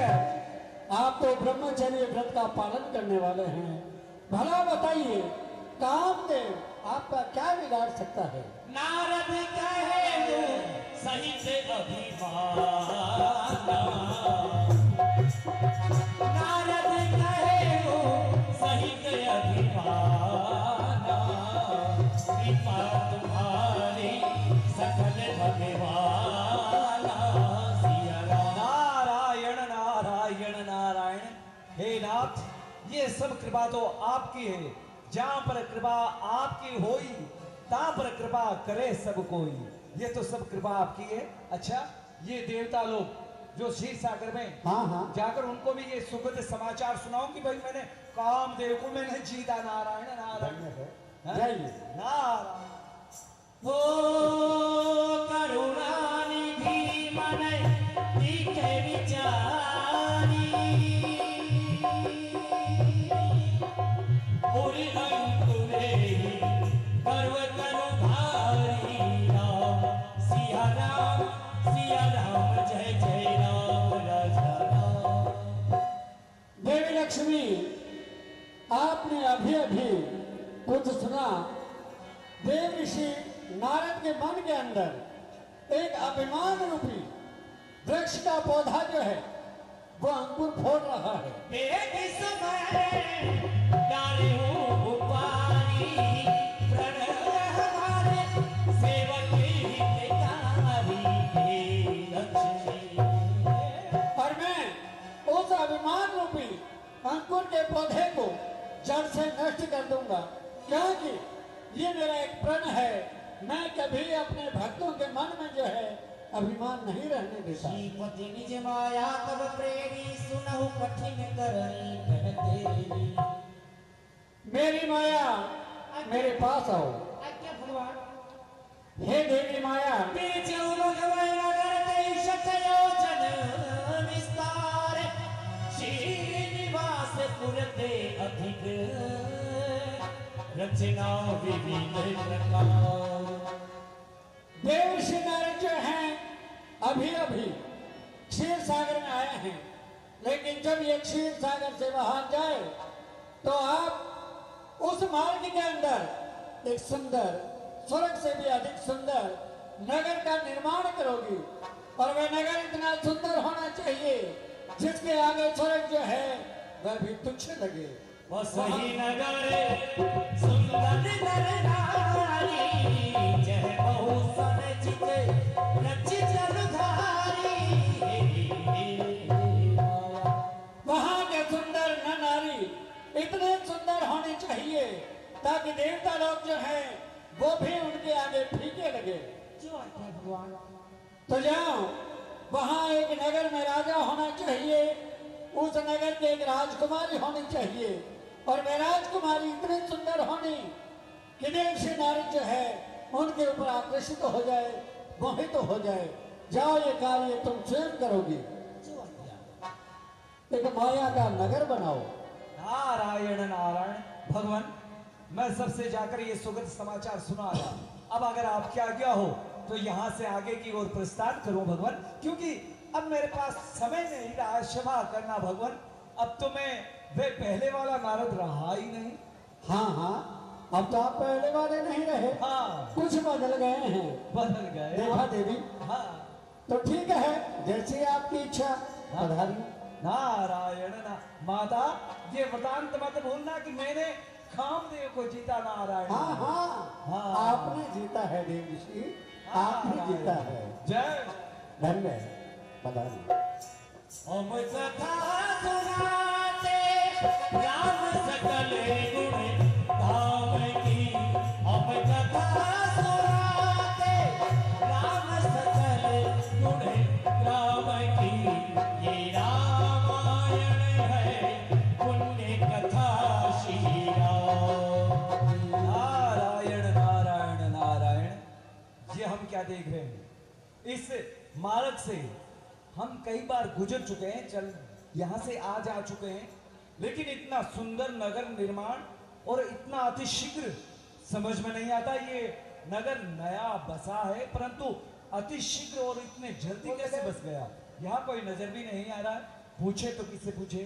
आप तो ब्रह्मचर्य व्रत का पालन करने वाले हैं। भला बताइए, कामदेव आपका क्या बिगाड़ सकता है? नारद कहे सहित अभिमान, नारद कहे सहित अभिमान, कृपा तुम्हारी सकल भगवान। नारायण नारायण नारायण। हे नाथ, ये सब कृपा तो आपकी है। जहां पर कृपा आपकी होई, तहां पर कृपा करे सब कोई। ये तो सब कृपा आपकी है। अच्छा, ये देवता लोग जो क्षीर सागर में हाँ हाँ जाकर उनको भी ये सुखद समाचार सुनाओ कि भाई मैंने कामदेव को मैंने जीता। नारायण नारायण जाइए। नारायण। ओ करुणानिधि मन तीखे विचारी उरि अंकुरे गर्व करु भारी राम सिया राम जय जय राम राजा राम। देवी लक्ष्मी, आपने अभी अभी कुछ सुना। देव ऋषि नारद के मन के अंदर एक अभिमान रूपी वृक्ष का पौधा जो है वो अंकुर फोड़ रहा है। एक समय डाले हूँ पानी प्रणय हमारे सेवक हितकारी हे लक्ष्मी। और मैं उस अभिमान रूपी अंकुर के पौधे को जड़ से नष्ट कर दूंगा, क्योंकि ये मेरा एक प्रण है। मैं कभी अपने भक्तों के मन में जो है अभिमान नहीं रहने देता। श्रीपति निज माया तब प्रेमी सुनहु कठिन करनी कहते। मेरी माया मेरे पास आओ। आज्ञा भगवान। हे देवी माया, बीजो भगवान अगर तेईस योजन विस्तार श्रीनिवास पुरते अधिक रचना विविध प्रकार। देव ऋषि नारद जो हैं अभी अभी क्षीर सागर में आए हैं, लेकिन जब ये क्षीर सागर से बाहर जाए तो आप उस मार्ग के अंदर एक सुंदर, स्वर्ग से भी अधिक सुंदर नगर का निर्माण करोगी। और वह नगर इतना सुंदर होना चाहिए जिसके आगे स्वर्ग जो है वह भी तुच्छ लगे। वही नगर सुंदर नर नारी जह बहु सन चित रचित अनुधारी। वहां के सुंदर नर नारी इतने सुंदर होने चाहिए ताकि देवता लोग जो हैं वो भी उनके आगे फीके लगे। जो आज्ञा भगवान। तो जाओ, वहां एक नगर में राजा होना चाहिए, उस नगर के एक राजकुमारी होनी चाहिए, और वह राजकुमारी इतनी सुंदर होनी कि देव श्री नारद जो है उनके ऊपर आकर्षित हो जाए, मोहित हो जाए। जाओ, ये कार्य तुम स्वयं करोगी। जो आज्ञा। एक माया का नगर बनाओ। नारायण नारायण। भगवान, मैं सबसे जाकर ये सुखद समाचार सुनाया। अब अगर आपकी आज्ञा हो तो यहाँ से आगे की ओर प्रस्थान करूं भगवान, क्योंकि अब मेरे पास समय नहीं रहा क्षमा करना भगवान। अब तो मैं वे पहले वाला नारद रहा ही नहीं। हाँ हाँ, अब तो आप पहले वाले नहीं रहे, हाँ, कुछ बदल गए हैं। बदल गए। देखा देवी? हाँ, तो ठीक है, जैसी आपकी इच्छा। पधारिए। नारायण ना माता, ये वृतांत मत भूलना कि मैंने कामदेव को जीता। नारायण। हाँ हाँ, हाँ। आपने जीता है देव ऋषि, आपने जीता है। जय। धन्य है। पधारिए। हम कथा सुनाते राम सकल गुण धाम की। हम कथा सुनाते राम सकल गुण धाम की। ये रामायण है पुण्य कथा श्री राम। नारायण नारायण नारायण। ये हम क्या देख रहे हैं? इस मार्ग से हम कई बार गुजर चुके हैं, चल यहाँ से आ जा चुके हैं, लेकिन इतना सुंदर नगर निर्माण और इतना अतिशीघ्र समझ में नहीं आता। ये नगर नया बसा है, परंतु अतिशीघ्र और इतने जल्दी कैसे बस गया, यहाँ कोई नजर भी नहीं आ रहा है। पूछे तो किससे पूछे?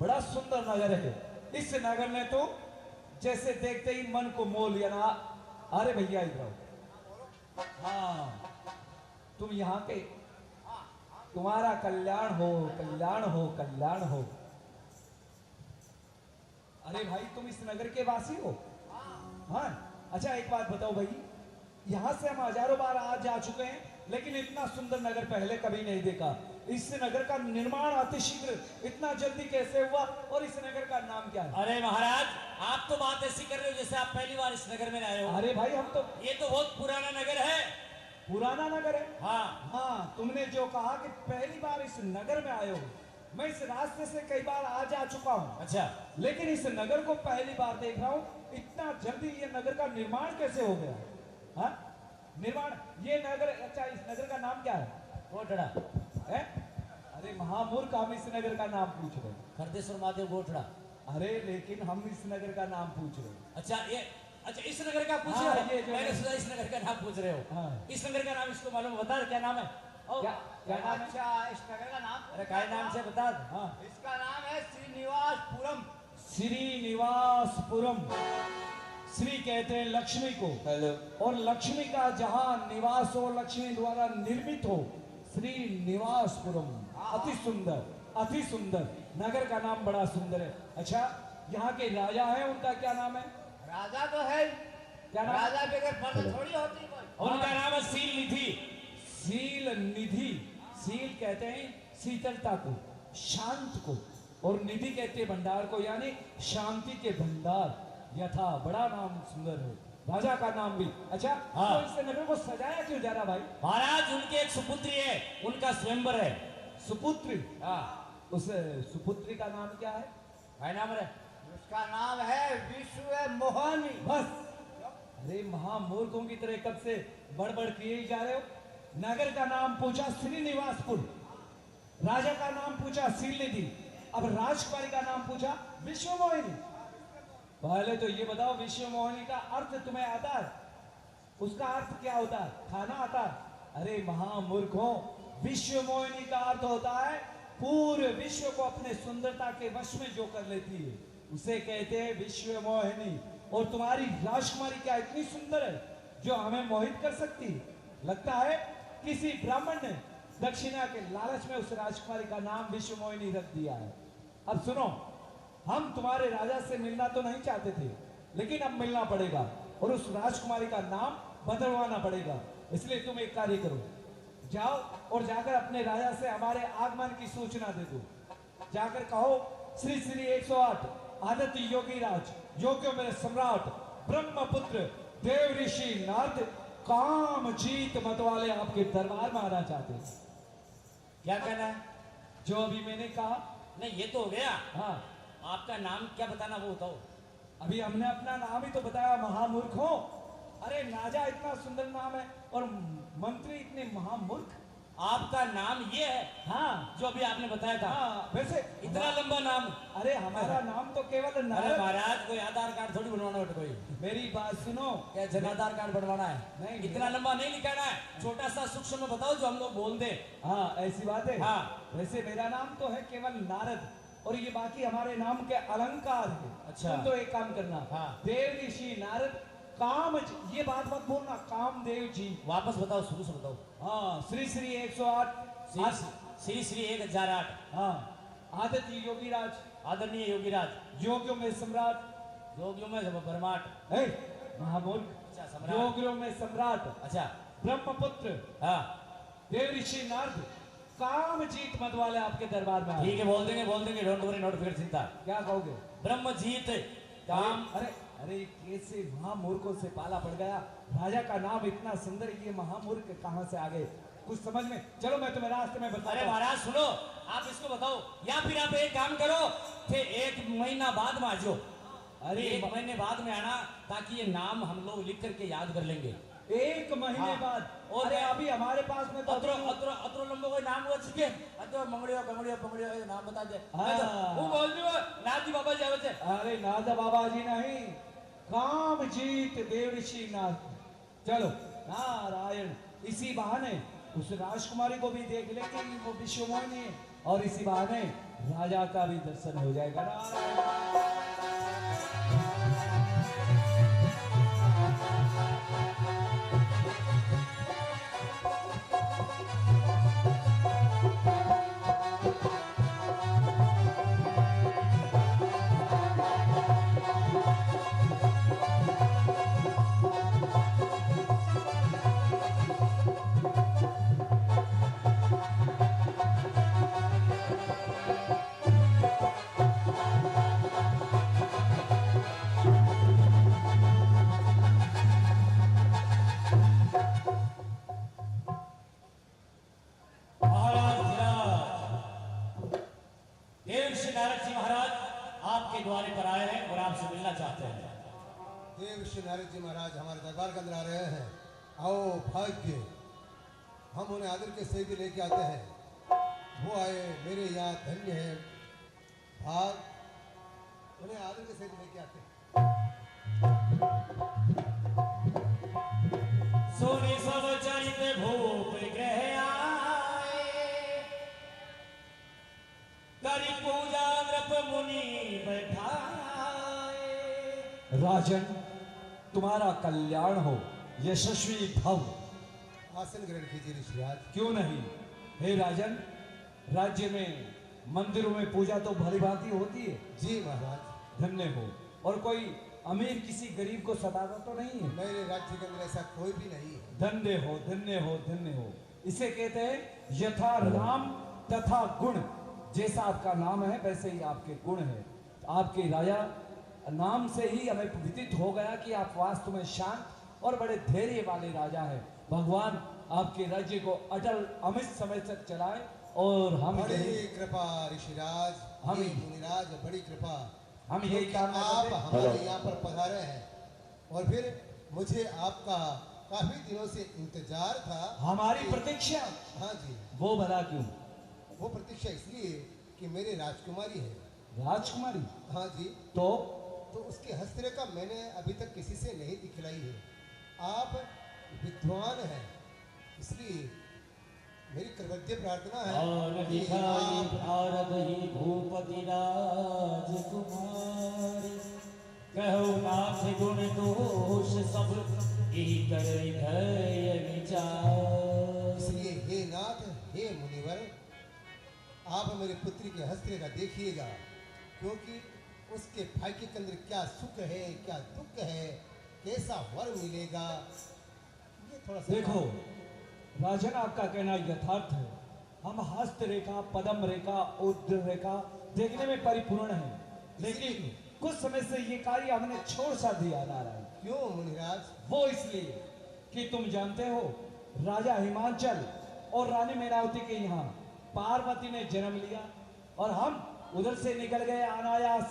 बड़ा सुंदर नगर है। इस नगर ने तो जैसे देखते ही मन को मोह लिया ना। अरे भैया इधर आओ। हाँ, तुम यहाँ के, तुम्हारा कल्याण हो, कल्याण हो, कल्याण हो। अरे भाई, तुम इस नगर के वासी हो? हाँ। अच्छा, एक बात बताओ भाई, यहाँ से हम हजारों बार आ जा चुके हैं, लेकिन इतना सुंदर नगर पहले कभी नहीं देखा। इस नगर का निर्माण अतिशीघ्र इतना जल्दी कैसे हुआ, और इस नगर का नाम क्या है? अरे महाराज, आप तो बात ऐसी कर रहे हो जैसे आप पहली बार इस नगर में आए हो। अरे भाई, हम तो ये तो बहुत पुराना नगर है। पुराना नगर है। हाँ हाँ, तुमने जो कहा कि पहली बार इस नगर में आए हो, मैं इस रास्ते से कई बार आ जा चुका हूँ, अच्छा, लेकिन इस नगर को पहली बार देख रहा हूँ। इतना जल्दी ये नगर का निर्माण कैसे हो गया? हाँ, निर्माण, ये नगर, अच्छा इस नगर का नाम क्या है? गोठड़ा, है? अरे महामूर्ख, हम इस नगर का नाम पूछ रहे हैं। खरदेश्वर महादेव गोठड़ा। अरे लेकिन हम इस नगर का नाम पूछ रहे हैं। अच्छा ये, अच्छा इस नगर का पूछ हाँ, रहे हो? ये जो मैंने है। सोचा इस नगर का नाम पूछ रहे हो। हाँ। इस नगर का नाम इसको मालूम, बता क्या नाम है? ओ, क्या नाम है? अच्छा, इस नगर का नाम? अरे काय नाम से बता। हाँ, इसका नाम है श्रीनिवासपुरम। श्रीनिवासपुरम। श्री कहते हैं लक्ष्मी को, हेलो, और लक्ष्मी का जहां निवास हो, लक्ष्मी द्वारा निर्मित हो, श्रीनिवासपुरम। अति सुंदर, अति सुंदर नगर का नाम, बड़ा सुंदर है। अच्छा, यहाँ के राजा है, उनका क्या नाम है? राजा तो है, क्या नाम? राजा बगैर पर्दा थोड़ी होती कोई। उनका नाम है सील निधि। सील निधि। सील कहते हैं शीतलता को, शांत को, और निधि कहते हैं भंडार को, यानी शांति के भंडार। यथा, बड़ा नाम सुंदर है, राजा का नाम भी। अच्छा, हाँ। तो इस नगर को सजाया क्यों जा रहा भाई? महाराज उनके एक सुपुत्री है, उनका स्वयंवर है। सुपुत्री। हाँ, उस सुपुत्री का नाम क्या है? काय नाम है? उसका नाम है विश्व मोहनी। बस। अरे महामूर्खों की तरह कब से बड़बड़ किए ही जा रहे हो? नगर का नाम पूछा श्रीनिवासपुर, राजा का नाम पूछा सीलनिधि, अब राजकुमारी का नाम पूछा विश्वमोहिनी। पहले तो ये बताओ, विश्वमोहिनी का अर्थ तुम्हें आता है? उसका अर्थ क्या होता है? खाना आता है? अरे महामूर्खों, विश्वमोहिनी का अर्थ होता है पूरे विश्व को अपने सुंदरता के वश में जो कर लेती है, उसे कहते हैं विश्वमोहिनी। और तुम्हारी राजकुमारी क्या इतनी सुंदर है जो हमें मोहित कर सकती है? लगता है किसी ब्राह्मण ने दक्षिणा के लालच में उस राजकुमारी का नाम विश्वमोहिनी रख दिया है। अब सुनो, हम तुम्हारे राजा से मिलना तो नहीं चाहते थे, लेकिन अब मिलना पड़ेगा और उस राजकुमारी का नाम बदलवाना पड़ेगा। इसलिए तुम एक कार्य करो, जाओ और जाकर अपने राजा से हमारे आगमन की सूचना दे दो। जाकर कहो, श्री श्री 108 आदित्य योगी राज, योग्य मेरे सम्राट, ब्रह्मपुत्र देव ऋषि नारद काम जीत मतवाले आपके दरबार में आना चाहते हैं। क्या कहना है? जो अभी मैंने कहा। नहीं ये तो हो गया, हाँ, आपका नाम क्या बताना वो बताओ। अभी हमने अपना नाम ही तो बताया, महामूर्खों। अरे राजा इतना सुंदर नाम है और मंत्री इतने महामूर्ख। आपका नाम ये है? हाँ, जो अभी आपने बताया था। हाँ, वैसे इतना लंबा नाम? अरे हमारा नाम तो केवल अरे नारद। महाराज कोई आधार कार्ड थोड़ी बनवाना होता कोई। मेरी बात सुनो। क्या जन आधार कार्ड बनवाना है? नहीं, इतना लंबा नहीं लिखाना है, छोटा सा सूक्ष्म में बताओ जो हम लोग बोल दे। हाँ, ऐसी बात है। हाँ। वैसे मेरा नाम तो है केवल नारद, और ये बाकी हमारे नाम के अलंकार है। अच्छा। तुम तो एक काम करना, हाँ। देव ऋषि नारद ये बात मत बोलना, कामदेव जी। वापस बताओ, शुरू से बताओ। हाँ, श्री श्री 108 श्री श्री 1008 हाँ, आदित्य योगी राज, आदरणीय योगीराज, योगियों में सम्राट, योगियों में बर्माट। महामूर्ख, अच्छा, सम्राट। योगियों में सम्राट, अच्छा, ब्रह्मपुत्र हाँ देव ऋषि नारद काम जीत मत वाले आपके दरबार में आए। ठीक है, बोल देंगे, डोंट वरी, नोट फिकर चिंता। क्या कहोगे? ब्रह्मजीत काम। अरे अरे, कैसे महामूर्खों से पाला पड़ गया। राजा का नाम इतना सुंदर, ये महामूर्ख कहां से आ गए? कुछ समझ में, चलो मैं तुम्हें रास्ते में बताता अरे हूं। महाराज सुनो, आप इसको बताओ, या फिर आप एक काम करो, फिर 1 महीना बाद में आ जाओ। अरे 1 महीने बाद में आना, ताकि ये नाम हम लोग लिख करके याद कर लेंगे। 1 महीने हाँ। बाद? और अरे अभी हमारे पास में तो अतरो अतरो अतरो लंबो कोई नाम हुआ छिके, अतरो मंगड़ियो बंगड़ियो पंगड़ियो ये नाम बता दे। हाँ। वो बोल दियो नाथजी बाबा जी आवे छे। अरे नादा बाबा जी नहीं, काम जीत देव ऋषि नाथ। चलो नारायण, इसी बहाने उस राजकुमारी को भी देख ले कि वो विश्वमोहिनी है, और इसी बहाने राजा का भी दर्शन हो जाएगा। नारायण। चाहते हैं? देव श्री नारद जी महाराज हमारे दरबार के अंदर आ रहे हैं। आओ भाग्य, हम उन्हें आदर के सहित लेके आते हैं। वो आए मेरे यहाँ, धन्य है भाग, उन्हें आदर के सहित लेके आते हैं। सोनी सब चरित भूप ग्रह आए, करी पूजा नृप मुनि बैठाए। राजन, तुम्हारा कल्याण हो, यशस्वी भव। आसन ग्रहण कीजिए ऋषिराज। क्यों नहीं? हे राजन, राज्य में मंदिरों में पूजा तो भली भांति होती है। जी महाराज। धन्य हो। और कोई अमीर किसी गरीब को सताता तो नहीं है? मेरे राज्य के अंदर ऐसा कोई भी नहीं है। धन्य हो, धन्य हो, धन्य हो। इसे कहते हैं यथा नाम तथा गुण। जैसा आपका नाम है वैसे ही आपके गुण है। आपके राजा नाम से ही हमें विदित हो गया कि आप वास्तव में शांत और बड़े धैर्य वाले राजा हैं। भगवान आपके राज्य को अटल अमित समय तक चलाए। और हम बड़ी कृपा ऋषिराज, हम मुनिराज, बड़ी कृपा। हम यही कामना आप करते हैं। हमारे यहाँ पर पधारे हैं और फिर मुझे आपका काफी दिनों से इंतजार था। हमारी प्रतीक्षा? हाँ जी। वो भला क्यों? वो प्रतीक्षा इसलिए कि मेरी राजकुमारी है। राजकुमारी? हाँ जी। तो उसकी हस्तरेखा मैंने अभी तक किसी से नहीं दिखलाई है। आप विद्वान हैं, इसलिए मेरी कर्तव्य प्रार्थना है और कि दिखाई आप भारत ही भूपति राजकुमार, कहो नाथ गुण दोष सब यही करे धैर्य विचार। इसलिए हे नाथ, हे मुनिवर, आप मेरे पुत्री के हस्तरेखा देखिएगा, क्योंकि उसके भाग्य के अंदर क्या सुख है, क्या दुख है, कैसा वर मिलेगा, ये थोड़ा सा देखो राजन, आपका कहना यथार्थ है। हम हस्त रेखा, पदम रेखा, उद्र रेखा देखने में परिपूर्ण है, लेकिन कुछ समय से ये कार्य हमने छोड़ सा दिया नारायण। क्यों मुनिराज? वो इसलिए कि तुम जानते हो राजा हिमांचल और रानी मेरावती के यहाँ पार्वती ने जन्म लिया और हम उधर से निकल गए अनायास।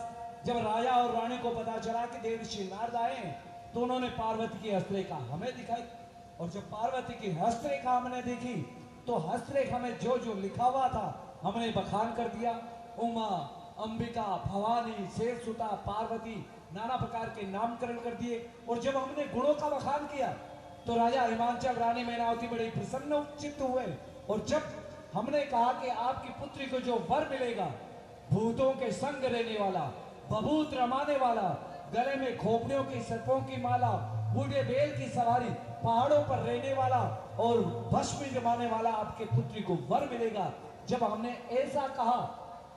जब राजा और रानी को पता चला कि देवर्षि नारद आए हैं, तो उन्होंने पार्वती की हस्तरेखा हमें दिखाई। और जब पार्वती की हस्तरेखा हमने देखी तो हस्तरेखा में जो जो लिखा हुआ था हमने बखान कर दिया। उमा, अंबिका, भवानी, शेरसुता, पार्वती, नाना प्रकार के नामकरण कर दिए। और जब हमने गुणों का बखान किया तो राजा हिमांचल, रानी मेनावती बड़े प्रसन्न चित्त हुए। और जब हमने कहा कि आपकी पुत्री को जो वर मिलेगा, भूतों के संग रहने वाला, बभूत रमाने वाला, गले में खोपड़ियों की सर्पों की माला, बूढ़े बेल की सवारी, पहाड़ों पर रहने वाला और भस्म जमाने वाला आपके पुत्री को वर मिलेगा। जब हमने ऐसा कहा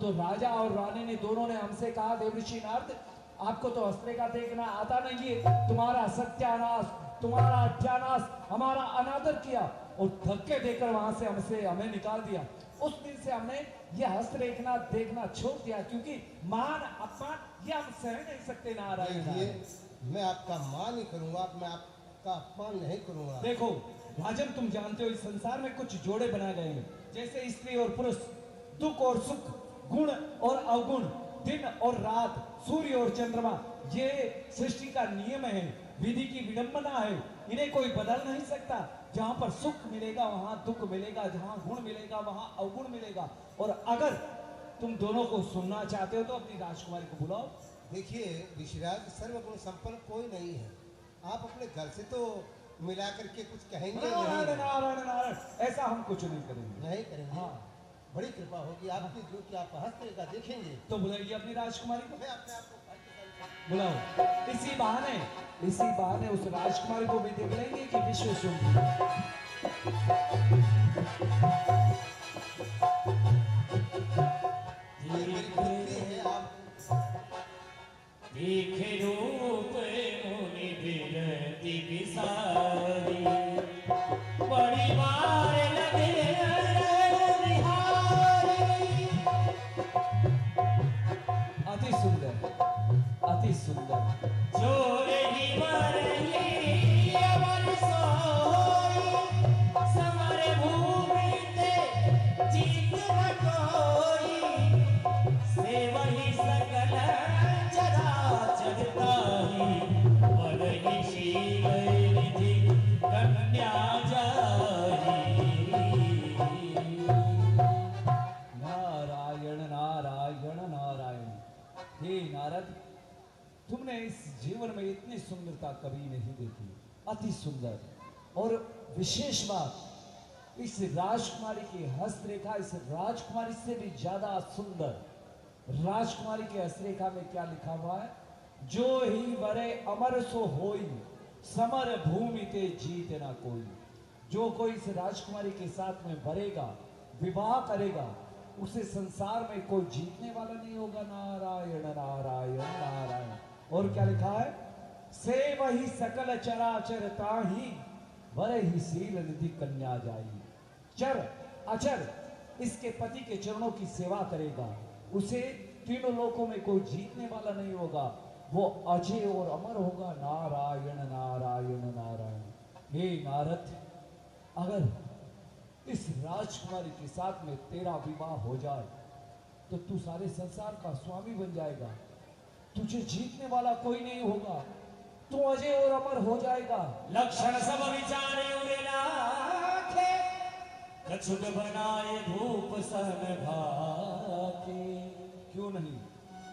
तो राजा और रानी ने दोनों ने हमसे कहा, देवर्षि नारद, आपको तो हस्तरेखा देखना आता नहीं है, तुम्हारा सत्यानाश, तुम्हारा अत्यानाश, हमारा अनादर किया और धक्के देकर वहां से हमें निकाल दिया। उस दिन से हमने ये हस्तरेखा देखना छोड़ दिया, क्योंकि मान अपमान ये हम सह नहीं सकते नारायण। मैं आपका मान ही करूंगा, मैं आपका अपमान नहीं करूंगा। देखो राजन, तुम जानते हो इस संसार में कुछ जोड़े बनाए गए हैं, जैसे स्त्री और पुरुष, दुख और सुख, गुण और अवगुण, दिन और रात, सूर्य और चंद्रमा, ये सृष्टि का नियम है, विधि की विडंबना है, इन्हें कोई बदल नहीं सकता। जहां पर सुख मिलेगा वहां दुख मिलेगा, जहां गुण मिलेगा वहां अवगुण मिलेगा। और अगर तुम दोनों को सुनना चाहते हो तो अपनी राजकुमारी को बुलाओ। देखिए ऋषिराज, सर्वगुण संपन्न कोई नहीं है। आप अपने घर से तो मिला करके कुछ कहेंगे नारायण नहीं? नारायण नारायण, ऐसा हम कुछ नहीं करेंगे। नहीं करेंगे? हाँ, बड़ी कृपा होगी आपकी, जो कि आप हस्तरेखा देखेंगे। तो बुलाइए अपनी राजकुमारी को, मैं अपने आप को भाग्यशाली बुलाओ। इसी बहाने उस राजकुमारी को भी देख लेंगे कि विश्व सुंदरी। ये मेरी पुत्री है। आप देखे रूप मुनि बिरति बिसारी, बड़ी बार लगे निहारी। अति सुंदर, अति सुंदर। जोरे ही मरही अमर सोई, समर भूमि ते सुंदरता कभी नहीं देखी, अति सुंदर। और विशेष बात, इस राजकुमारी की हस्तरेखा इस राजकुमारी से भी ज्यादा सुंदर। राजकुमारी के हस्तरेखा में क्या लिखा हुआ है? जो ही वरे अमर सो होई, समर भूमि ते जीत ना कोई। जो कोई इस राजकुमारी के साथ में भरेगा, विवाह करेगा, उसे संसार में कोई जीतने वाला नहीं होगा। नारायण नारायण नारायण। और क्या लिखा है? से वही सकल चराचर ताही, वरे ही सील निधि कन्या जाई। चर अचर इसके पति के चरणों की सेवा करेगा, उसे तीनों लोकों में कोई जीतने वाला नहीं होगा, वो अजय और अमर होगा। नारायण नारायण नारायण। हे नारद, अगर इस राजकुमारी के साथ में तेरा विवाह हो जाए तो तू सारे संसार का स्वामी बन जाएगा, तुझे जीतने वाला कोई नहीं होगा, तू अजय और अमर हो जाएगा। लक्षण सब विचारे उरे लाखे, कछुक बनाए धूप सहन भाके। क्यों नहीं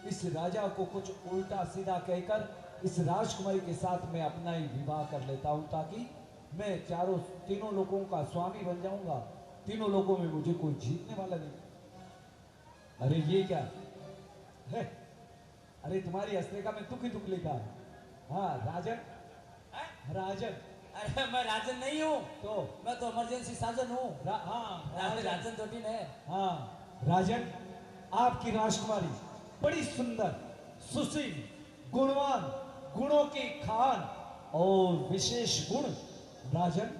इस राजा को कुछ उल्टा सीधा कहकर इस राजकुमारी के साथ मैं अपना ही विवाह कर लेता हूं, ताकि मैं तीनों लोगों का स्वामी बन जाऊंगा, तीनों लोगों में मुझे कोई जीतने वाला नहीं। अरे ये क्या है? अरे तुम्हारी हस्तरेखा में दुख ही दुख लिखा है। हाँ राजन, राजन। अरे मैं राजन नहीं हूँ, तो मैं तो इमरजेंसी साजन हूँ। हाँ राजन तो है। हाँ राजन, आपकी राजकुमारी बड़ी सुंदर, सुशील, गुणवान, गुणों की खान और विशेष गुण। राजन,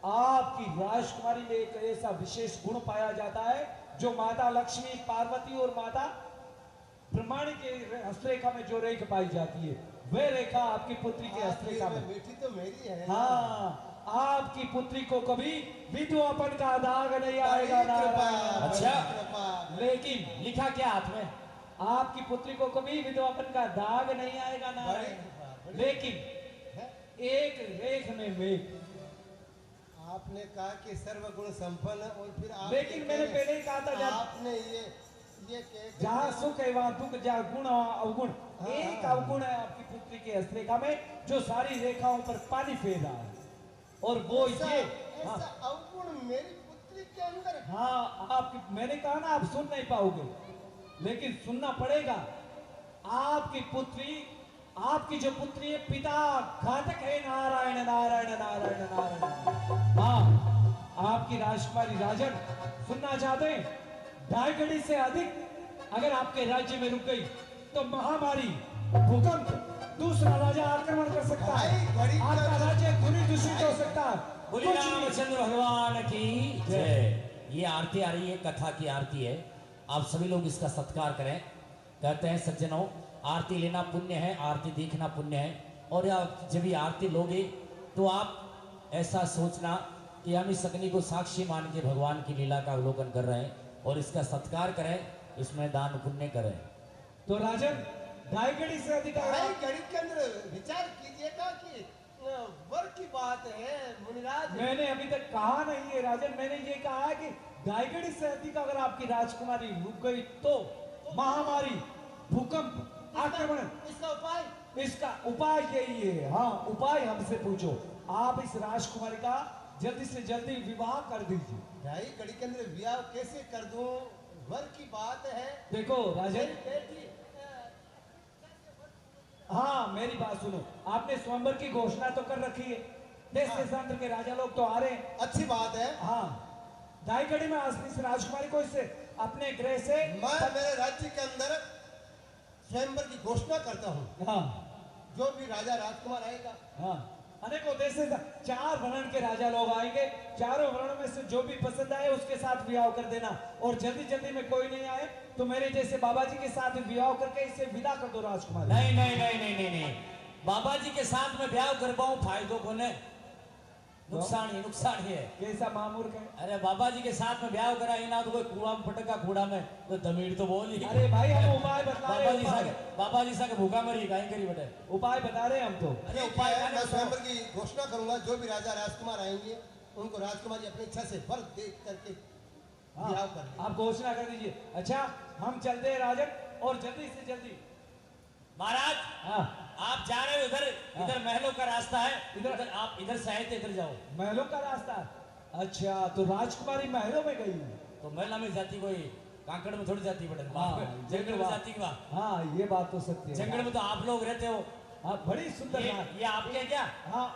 आपकी राजकुमारी में एक ऐसा विशेष गुण पाया जाता है जो माता लक्ष्मी, पार्वती और माता ब्रह्माणी के हस्तरेखा में जो रेखा पाई जाती है, वह रेखा आपकी पुत्री के हस्तरेखा में। बेटी तो मेरी है। हाँ, आपकी पुत्री को कभी विधवापन का दाग नहीं आएगा। नारायण। अच्छा, लेकिन लिखा क्या हाथ में? आपकी पुत्री को कभी विधवापन का दाग नहीं आएगा। नारायण। लेकिन एक रेख में मेघ। आपने कहा कि सर्वगुण संपन्न, और फिर आप लेकिन मैंने पहले ही कहा था, आपने ये कह जहाँ सुख है वहाँ दुख, जहाँ गुण वहाँ अवगुण। हाँ, एक हाँ। अवगुण है आपकी पुत्री के हस्तरेखा में जो सारी रेखाओं पर पानी फेर रहा है, और वो ये। हाँ, ऐसा अवगुण मेरी पुत्री के अंदर है। हाँ, आपकी, मैंने कहा ना आप सुन नहीं पाओगे, लेकिन सुनना पड़ेगा। आपकी पुत्री, आपकी जो पुत्री है, पिता घातक है। नारायण नारायण नारायण नारायण। हाँ, आपकी राजकुमारी राजन, सुनना चाहते हैं? 2.5 घड़ी से अधिक अगर आपके राज्य में रुक गई तो महामारी, भूकंप, दूसरा राजा आक्रमण कर सकता है, आपका राज्य खुली दूषित हो सकता है। बोली कुछ नहीं। रामचंद्र भगवान की जय। ये आरती आ रही है, कथा की आरती है, आप सभी लोग इसका सत्कार करें। कहते हैं सज्जनों, आरती लेना पुण्य है, आरती देखना पुण्य है। और आप जब ये आरती लोगे तो आप ऐसा सोचना कि हम इस अग्नि को साक्षी मान के भगवान की लीला का अवलोकन कर रहे हैं, और इसका सत्कार करें, इसमें दान पुण्य करें। तो राजन, 2.5 घड़ी से अधिक ढाई घड़ी के अंदर विचार कीजिएगा कि वर की बात है मुनिराज। मैंने अभी तक कहा नहीं है राजन, मैंने ये कहा है कि 2.5 घड़ी से अधिक अगर आपकी राजकुमारी रुक गई तो महामारी, भूकंप, आक्रमण। इसका उपाय? इसका उपाय यही है। हाँ, उपाय हमसे पूछो। आप इस राजकुमारी का जल्दी से जल्दी विवाह कर दीजिए। 2.5 घड़ी के अंदर विवाह कैसे कर दूं? वर की बात है। देखो राजन, मेरी बेटी हाँ मेरी बात सुनो, आपने स्वयंवर की घोषणा तो कर रखी है, देश देशांतर के राजा लोग तो आ रहे हैं। अच्छी बात है। हाँ, 2.5 घड़ी में इस राजकुमारी को इससे अपने गृह से मैं मेरे राज्य के अंदर स्वयंवर की घोषणा करता हूँ। हाँ जो भी राजा राजकुमार आएगा, हाँ, अनेकों देश से 4 वर्ण के राजा लोग आएंगे, चारों वर्णों में से जो भी पसंद आए उसके साथ विवाह कर देना। और जल्दी जल्दी में कोई नहीं आए तो मेरे जैसे बाबा जी के साथ विवाह करके इसे विदा कर दो राजकुमार। नहीं नहीं नहीं नहीं नहीं नहीं, बाबा जी के साथ में ब्याह कर पाऊं, फायदों को ने नुकसान ही है। कैसा मामूर है? अरे बाबा जी के साथ में ब्याह करा ही ना तो कोई कूड़ा में पटका कूड़ा में तो दमीर तो बोल ही। अरे भाई हम उपाय बता रहे हैं। बाबा जी सा भूखा मरी काहे करी बेटे, उपाय बता रहे हैं हम तो। अरे उपाय मैं स्वयंवर की घोषणा करूंगा। जो भी राजा राजकुमार आएंगे उनको राजकुमारी अपनी इच्छा से वर देख करके विवाह कर लेंगे। आप घोषणा कर दीजिए। अच्छा, हम चलते हैं राजन, और जल्दी से जल्दी। महाराज हाँ, आप जा रहे हो इधर, इधर महलों का रास्ता है, इधर आप इधर से आए थे, इधर जाओ। महलों का रास्ता? अच्छा, तो राजकुमारी महलों में गई? तो महला में जाती कोई कांकड़ में थोड़ी जाती बड़े, हाँ, जंगल में जाती क्या? हाँ, ये बात तो सत्य है। जंगल में तो आप लोग रहते हो। हाँ, बड़ी सुंदर ये आपके क्या? हाँ,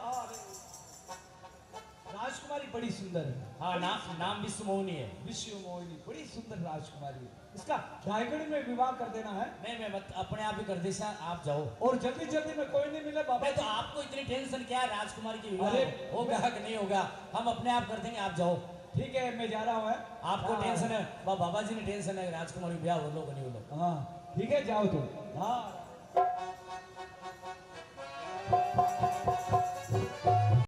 राजकुमारी बड़ी सुंदर है। हाँ, नाम विश्व मोहिनी है। विश्व मोहिनी, बड़ी सुंदर राजकुमारी है। इसका रायगढ़ में विवाह कर देना है। नहीं, मैं अपने आप ही कर दे, आप जाओ। और जल्दी जल्दी में कोई नहीं मिले बाबा। तो आपको इतनी टेंशन क्या है? राजकुमारी की विवाह अरे, होगा कि नहीं होगा, हम अपने आप कर देंगे, आप जाओ। ठीक है, मैं जा रहा हूँ। आपको टेंशन है, बाबा जी ने टेंशन है, राजकुमारी ब्याह हो लोग नहीं हो लोग। हाँ ठीक है, जाओ तुम। हाँ